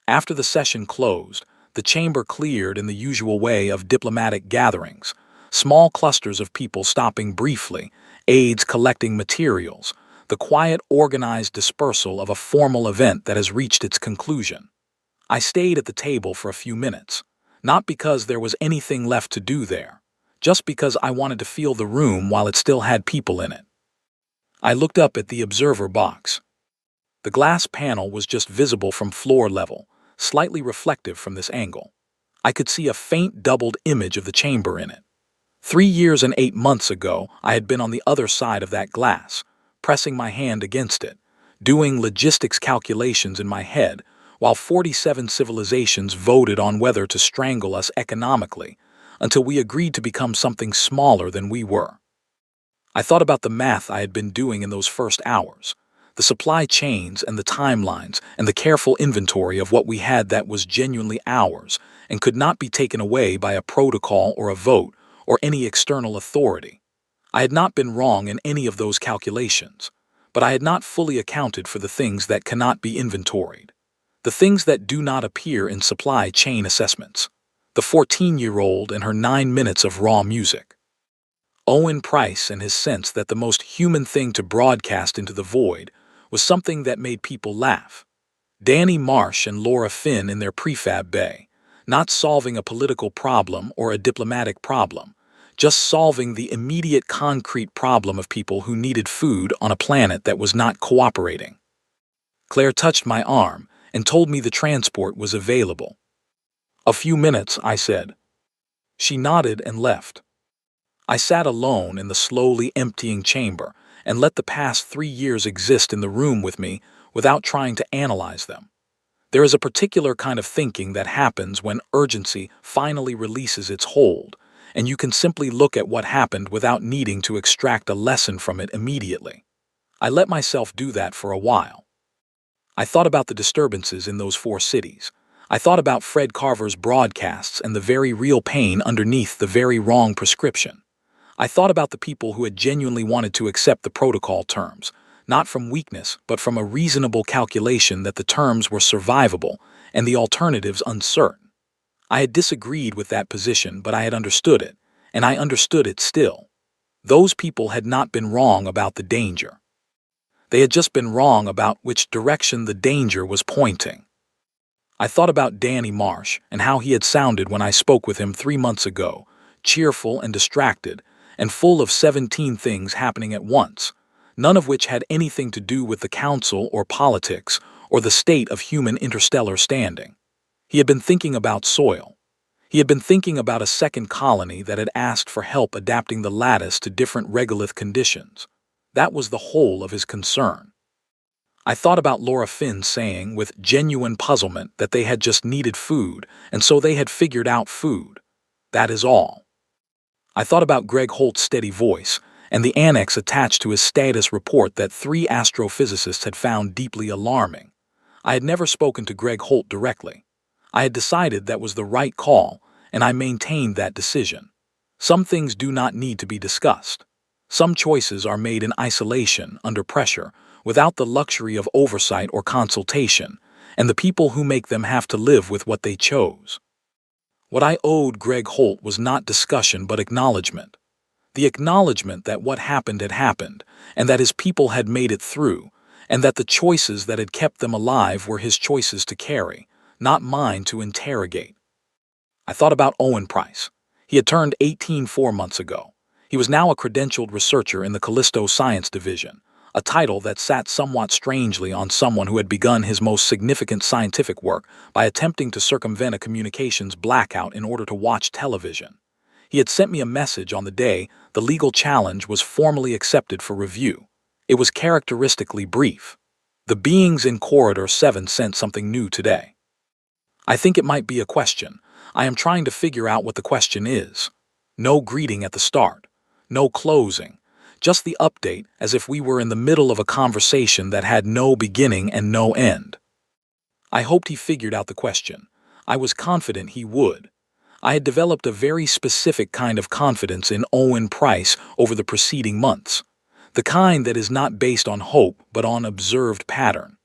After the session closed, the chamber cleared in the usual way of diplomatic gatherings, small clusters of people stopping briefly, aides collecting materials, the quiet, organized dispersal of a formal event that has reached its conclusion. I stayed at the table for a few minutes, not because there was anything left to do there, just because I wanted to feel the room while it still had people in it. I looked up at the observer box. The glass panel was just visible from floor level, slightly reflective from this angle. I could see a faint doubled image of the chamber in it. 3 years and 8 months ago, I had been on the other side of that glass, pressing my hand against it, doing logistics calculations in my head, while 47 civilizations voted on whether to strangle us economically, until we agreed to become something smaller than we were. I thought about the math I had been doing in those first hours, the supply chains and the timelines and the careful inventory of what we had that was genuinely ours and could not be taken away by a protocol or a vote or any external authority. I had not been wrong in any of those calculations, but I had not fully accounted for the things that cannot be inventoried, the things that do not appear in supply chain assessments, the 14-year-old and her 9 minutes of raw music. Owen Price and his sense that the most human thing to broadcast into the void was something that made people laugh. Danny Marsh and Laura Finn in their prefab bay, not solving a political problem or a diplomatic problem, just solving the immediate concrete problem of people who needed food on a planet that was not cooperating. Claire touched my arm and told me the transport was available. "A few minutes," I said. She nodded and left. I sat alone in the slowly emptying chamber and let the past 3 years exist in the room with me without trying to analyze them. There is a particular kind of thinking that happens when urgency finally releases its hold, and you can simply look at what happened without needing to extract a lesson from it immediately. I let myself do that for a while. I thought about the disturbances in those 4 cities. I thought about Fred Carver's broadcasts and the very real pain underneath the very wrong prescription. I thought about the people who had genuinely wanted to accept the protocol terms, not from weakness, but from a reasonable calculation that the terms were survivable and the alternatives uncertain. I had disagreed with that position, but I had understood it, and I understood it still. Those people had not been wrong about the danger. They had just been wrong about which direction the danger was pointing. I thought about Danny Marsh and how he had sounded when I spoke with him 3 months ago, cheerful and distracted, and full of 17 things happening at once, none of which had anything to do with the council or politics or the state of human interstellar standing. He had been thinking about soil. He had been thinking about a second colony that had asked for help adapting the lattice to different regolith conditions. That was the whole of his concern. I thought about Laura Finn saying with genuine puzzlement that they had just needed food, and so they had figured out food. That is all. I thought about Greg Holt's steady voice and the annex attached to his status report that 3 astrophysicists had found deeply alarming. I had never spoken to Greg Holt directly. I had decided that was the right call, and I maintained that decision. Some things do not need to be discussed. Some choices are made in isolation, under pressure, without the luxury of oversight or consultation, and the people who make them have to live with what they chose. What I owed Greg Holt was not discussion but acknowledgement. The acknowledgement that what happened had happened, and that his people had made it through, and that the choices that had kept them alive were his choices to carry, not mine to interrogate. I thought about Owen Price. He had turned 18 4 months ago. He was now a credentialed researcher in the Callisto Science Division, a title that sat somewhat strangely on someone who had begun his most significant scientific work by attempting to circumvent a communications blackout in order to watch television. He had sent me a message on the day the legal challenge was formally accepted for review. It was characteristically brief. The beings in Corridor 7 sent something new today. I think it might be a question. I am trying to figure out what the question is. No greeting at the start. No closing. Just the update as if we were in the middle of a conversation that had no beginning and no end. I hoped he figured out the question. I was confident he would. I had developed a very specific kind of confidence in Owen Price over the preceding months. The kind that is not based on hope but on observed pattern.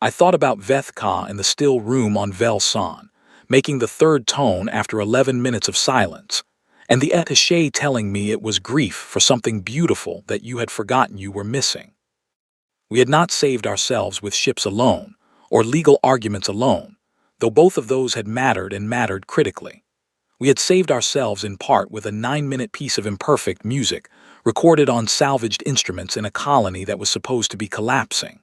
I thought about Vethka in the still room on Velsan, making the 3rd tone after 11 minutes of silence, and the attaché telling me it was grief for something beautiful that you had forgotten you were missing. We had not saved ourselves with ships alone, or legal arguments alone, though both of those had mattered and mattered critically. We had saved ourselves in part with a 9-minute piece of imperfect music, recorded on salvaged instruments in a colony that was supposed to be collapsing.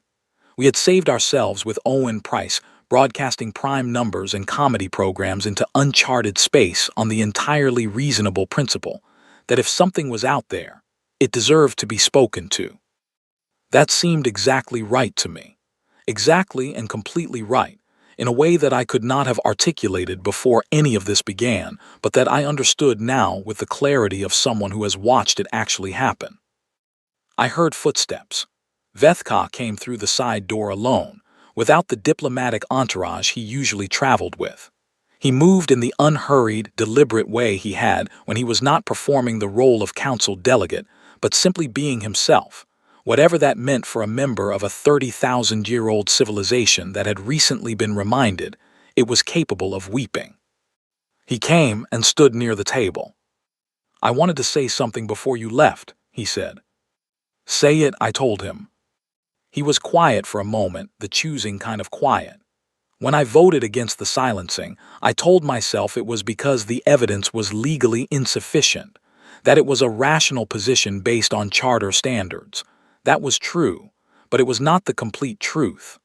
We had saved ourselves with Owen Price broadcasting prime numbers and comedy programs into uncharted space on the entirely reasonable principle that if something was out there, it deserved to be spoken to. That seemed exactly right to me. Exactly and completely right, in a way that I could not have articulated before any of this began, but that I understood now with the clarity of someone who has watched it actually happen. I heard footsteps. Vethka came through the side door alone, without the diplomatic entourage he usually traveled with. He moved in the unhurried, deliberate way he had when he was not performing the role of council delegate, but simply being himself, whatever that meant for a member of a 30,000-year-old civilization that had recently been reminded it was capable of weeping. He came and stood near the table. "I wanted to say something before you left," he said. "Say it," I told him. He was quiet for a moment, the choosing kind of quiet. When I voted against the silencing, I told myself it was because the evidence was legally insufficient, that it was a rational position based on charter standards. That was true, but it was not the complete truth.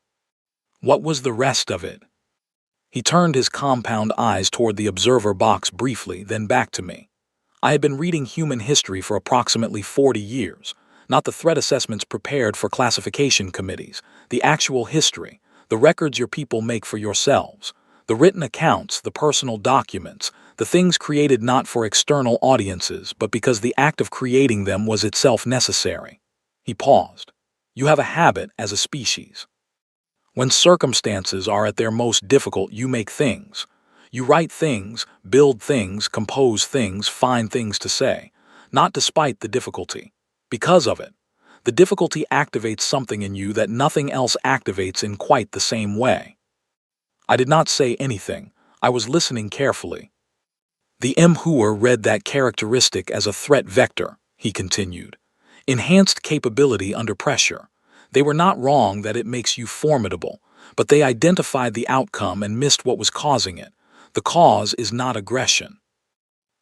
What was the rest of it? He turned his compound eyes toward the observer box briefly, then back to me. I had been reading human history for approximately 40 years, not the threat assessments prepared for classification committees, the actual history, the records your people make for yourselves, the written accounts, the personal documents, the things created not for external audiences, but because the act of creating them was itself necessary. He paused. You have a habit as a species. When circumstances are at their most difficult, you make things. You write things, build things, compose things, find things to say, not despite the difficulty, because of it. The difficulty activates something in you that nothing else activates in quite the same way. I did not say anything. I was listening carefully. The MHUer read that characteristic as a threat vector, he continued. Enhanced capability under pressure. They were not wrong that it makes you formidable, but they identified the outcome and missed what was causing it. The cause is not aggression.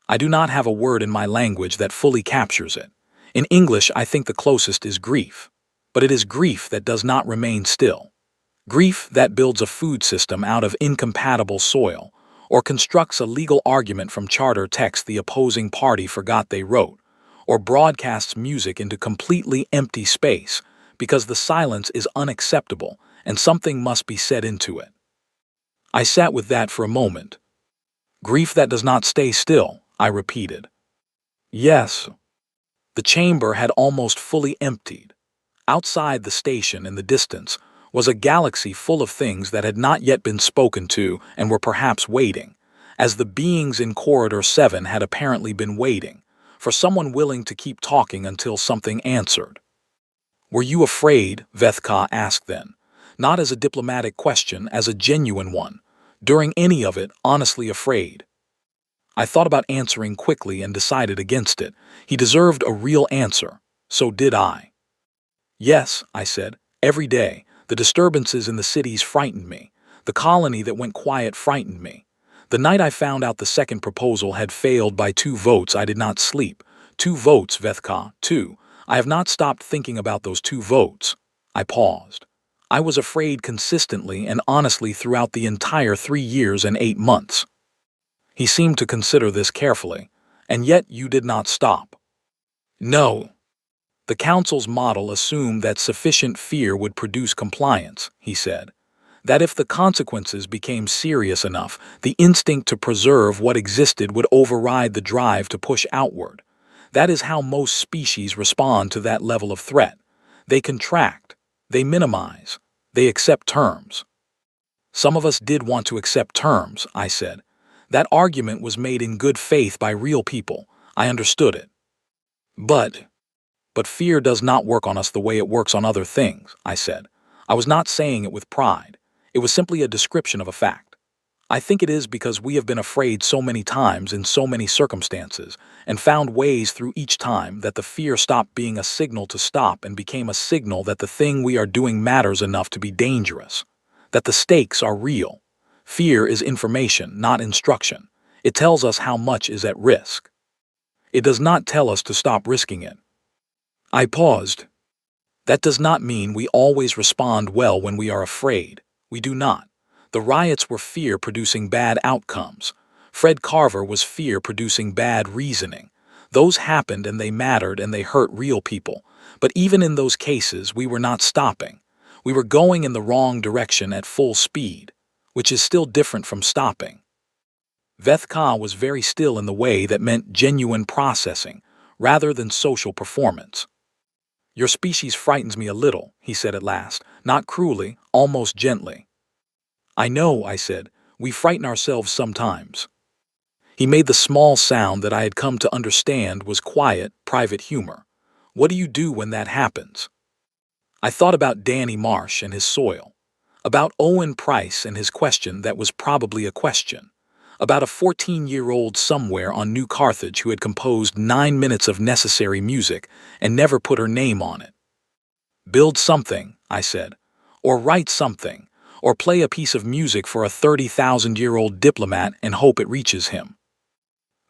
I do not have a word in my language that fully captures it. In English, I think the closest is grief. But it is grief that does not remain still. Grief that builds a food system out of incompatible soil, or constructs a legal argument from charter text the opposing party forgot they wrote, or broadcasts music into completely empty space because the silence is unacceptable and something must be said into it. I sat with that for a moment. Grief that does not stay still, I repeated. Yes. The chamber had almost fully emptied. Outside the station in the distance was a galaxy full of things that had not yet been spoken to and were perhaps waiting, as the beings in Corridor 7 had apparently been waiting, for someone willing to keep talking until something answered. Were you afraid? Vethka asked then, not as a diplomatic question, as a genuine one. During any of it, honestly afraid. I thought about answering quickly and decided against it. He deserved a real answer. So did I. Yes, I said, every day. The disturbances in the cities frightened me. The colony that went quiet frightened me. The night I found out the second proposal had failed by 2 votes, I did not sleep. 2 votes, Vethka, 2. I have not stopped thinking about those 2 votes. I paused. I was afraid consistently and honestly throughout the entire 3 years and 8 months. He seemed to consider this carefully. And yet you did not stop. No. The council's model assumed that sufficient fear would produce compliance, he said. That if the consequences became serious enough, the instinct to preserve what existed would override the drive to push outward. That is how most species respond to that level of threat. They contract, they minimize, they accept terms. Some of us did want to accept terms, I said. That argument was made in good faith by real people. I understood it. But fear does not work on us the way it works on other things, I said. I was not saying it with pride. It was simply a description of a fact. I think it is because we have been afraid so many times in so many circumstances and found ways through each time that the fear stopped being a signal to stop and became a signal that the thing we are doing matters enough to be dangerous, that the stakes are real. Fear is information, not instruction. It tells us how much is at risk. It does not tell us to stop risking it. I paused. That does not mean we always respond well when we are afraid. We do not. The riots were fear producing bad outcomes. Fred Carver was fear producing bad reasoning. Those happened and they mattered and they hurt real people. But even in those cases, we were not stopping. We were going in the wrong direction at full speed, which is still different from stopping. Vethka was very still in the way that meant genuine processing, rather than social performance. Your species frightens me a little, he said at last, not cruelly, almost gently. I know, I said, we frighten ourselves sometimes. He made the small sound that I had come to understand was quiet, private humor. What do you do when that happens? I thought about Danny Marsh and his soil, about Owen Price and his question that was probably a question, about a 14-year-old somewhere on New Carthage who had composed 9 minutes of necessary music and never put her name on it. Build something, I said, or write something, or play a piece of music for a 30,000-year-old diplomat and hope it reaches him.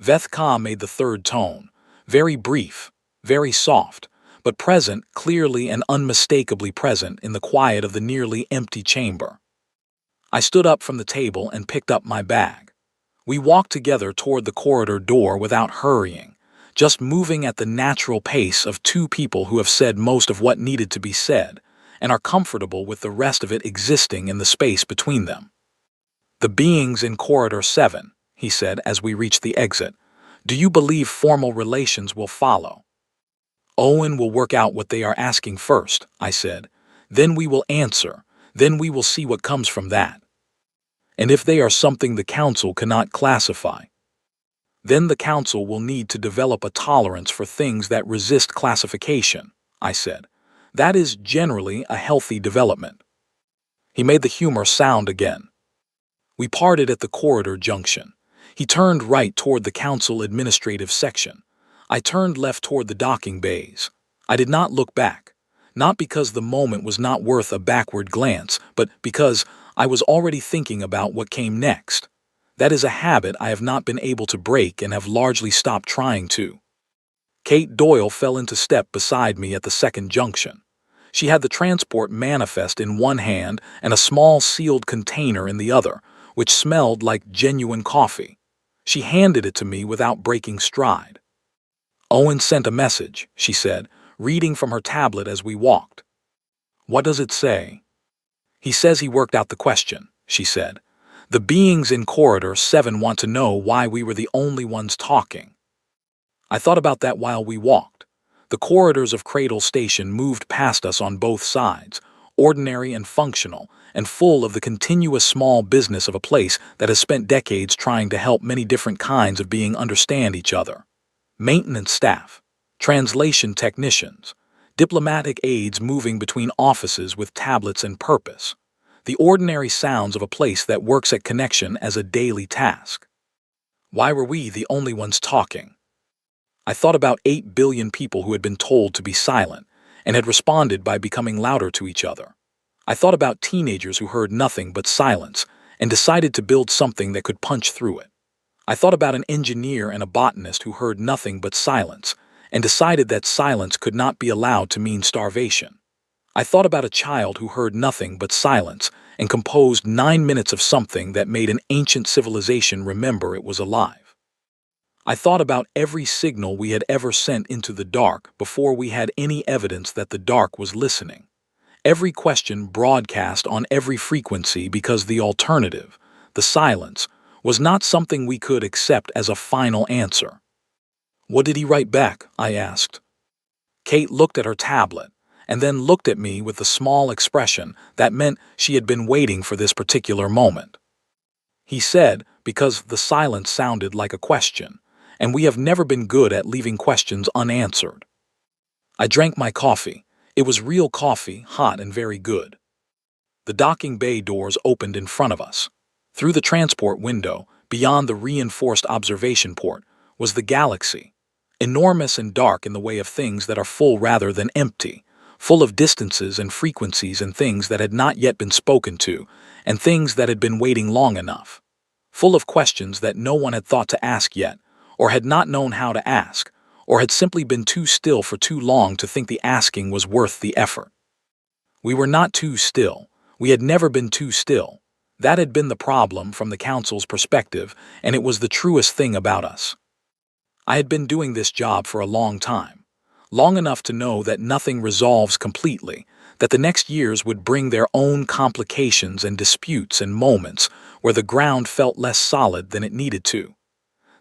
Veth Ka made the third tone, very brief, very soft, but present, clearly and unmistakably present in the quiet of the nearly empty chamber. I stood up from the table and picked up my bag. We walked together toward the corridor door without hurrying, just moving at the natural pace of two people who have said most of what needed to be said and are comfortable with the rest of it existing in the space between them. The beings in Corridor 7, he said as we reached the exit, do you believe formal relations will follow? Owen will work out what they are asking first, I said. Then we will answer. Then we will see what comes from that. And if they are something the Council cannot classify, then the Council will need to develop a tolerance for things that resist classification, I said. That is generally a healthy development. He made the humor sound again. We parted at the corridor junction. He turned right toward the Council administrative section. I turned left toward the docking bays. I did not look back, not because the moment was not worth a backward glance, but because I was already thinking about what came next. That is a habit I have not been able to break and have largely stopped trying to. Kate Doyle fell into step beside me at the second junction. She had the transport manifest in one hand and a small sealed container in the other, which smelled like genuine coffee. She handed it to me without breaking stride. Owen sent a message, she said, reading from her tablet as we walked. What does it say? He says he worked out the question, she said. The beings in Corridor 7 want to know why we were the only ones talking. I thought about that while we walked. The corridors of Cradle Station moved past us on both sides, ordinary and functional, and full of the continuous small business of a place that has spent decades trying to help many different kinds of beings understand each other. Maintenance staff, translation technicians, diplomatic aides moving between offices with tablets and purpose. The ordinary sounds of a place that works at connection as a daily task. Why were we the only ones talking? I thought about 8 billion people who had been told to be silent and had responded by becoming louder to each other. I thought about teenagers who heard nothing but silence and decided to build something that could punch through it. I thought about an engineer and a botanist who heard nothing but silence and decided that silence could not be allowed to mean starvation. I thought about a child who heard nothing but silence and composed 9 minutes of something that made an ancient civilization remember it was alive. I thought about every signal we had ever sent into the dark before we had any evidence that the dark was listening. Every question broadcast on every frequency because the alternative, the silence, was not something we could accept as a final answer. What did he write back? I asked. Kate looked at her tablet and then looked at me with a small expression that meant she had been waiting for this particular moment. He said, because the silence sounded like a question, and we have never been good at leaving questions unanswered. I drank my coffee. It was real coffee, hot and very good. The docking bay doors opened in front of us. Through the transport window, beyond the reinforced observation port, was the galaxy, enormous and dark in the way of things that are full rather than empty, full of distances and frequencies and things that had not yet been spoken to, and things that had been waiting long enough, full of questions that no one had thought to ask yet, or had not known how to ask, or had simply been too still for too long to think the asking was worth the effort. We were not too still. We had never been too still. That had been the problem from the Council's perspective, and it was the truest thing about us. I had been doing this job for a long time. Long enough to know that nothing resolves completely, that the next years would bring their own complications and disputes and moments where the ground felt less solid than it needed to.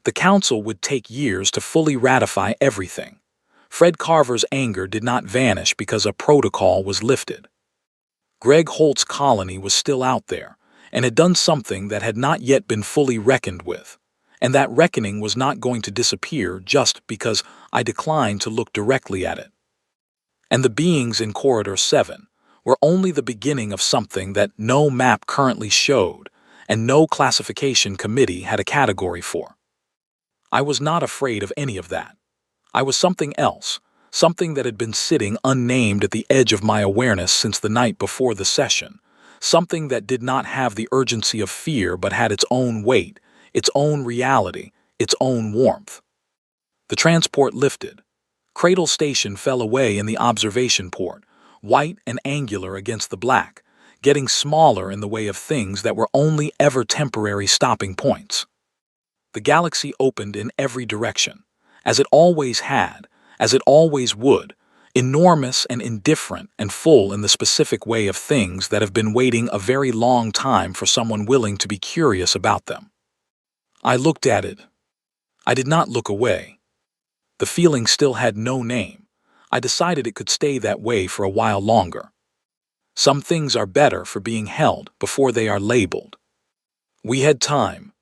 The Council would take years to fully ratify everything. Fred Carver's anger did not vanish because a protocol was lifted. Greg Holt's colony was still out there, and had done something that had not yet been fully reckoned with. And that reckoning was not going to disappear just because I declined to look directly at it. And the beings in Corridor 7 were only the beginning of something that no map currently showed, and no classification committee had a category for. I was not afraid of any of that. I was something else, something that had been sitting unnamed at the edge of my awareness since the night before the session, something that did not have the urgency of fear but had its own weight, its own reality, its own warmth. The transport lifted. Cradle Station fell away in the observation port, white and angular against the black, getting smaller in the way of things that were only ever temporary stopping points. The galaxy opened in every direction, as it always had, as it always would, enormous and indifferent and full in the specific way of things that have been waiting a very long time for someone willing to be curious about them. I looked at it. I did not look away. The feeling still had no name. I decided it could stay that way for a while longer. Some things are better for being held before they are labeled. We had time.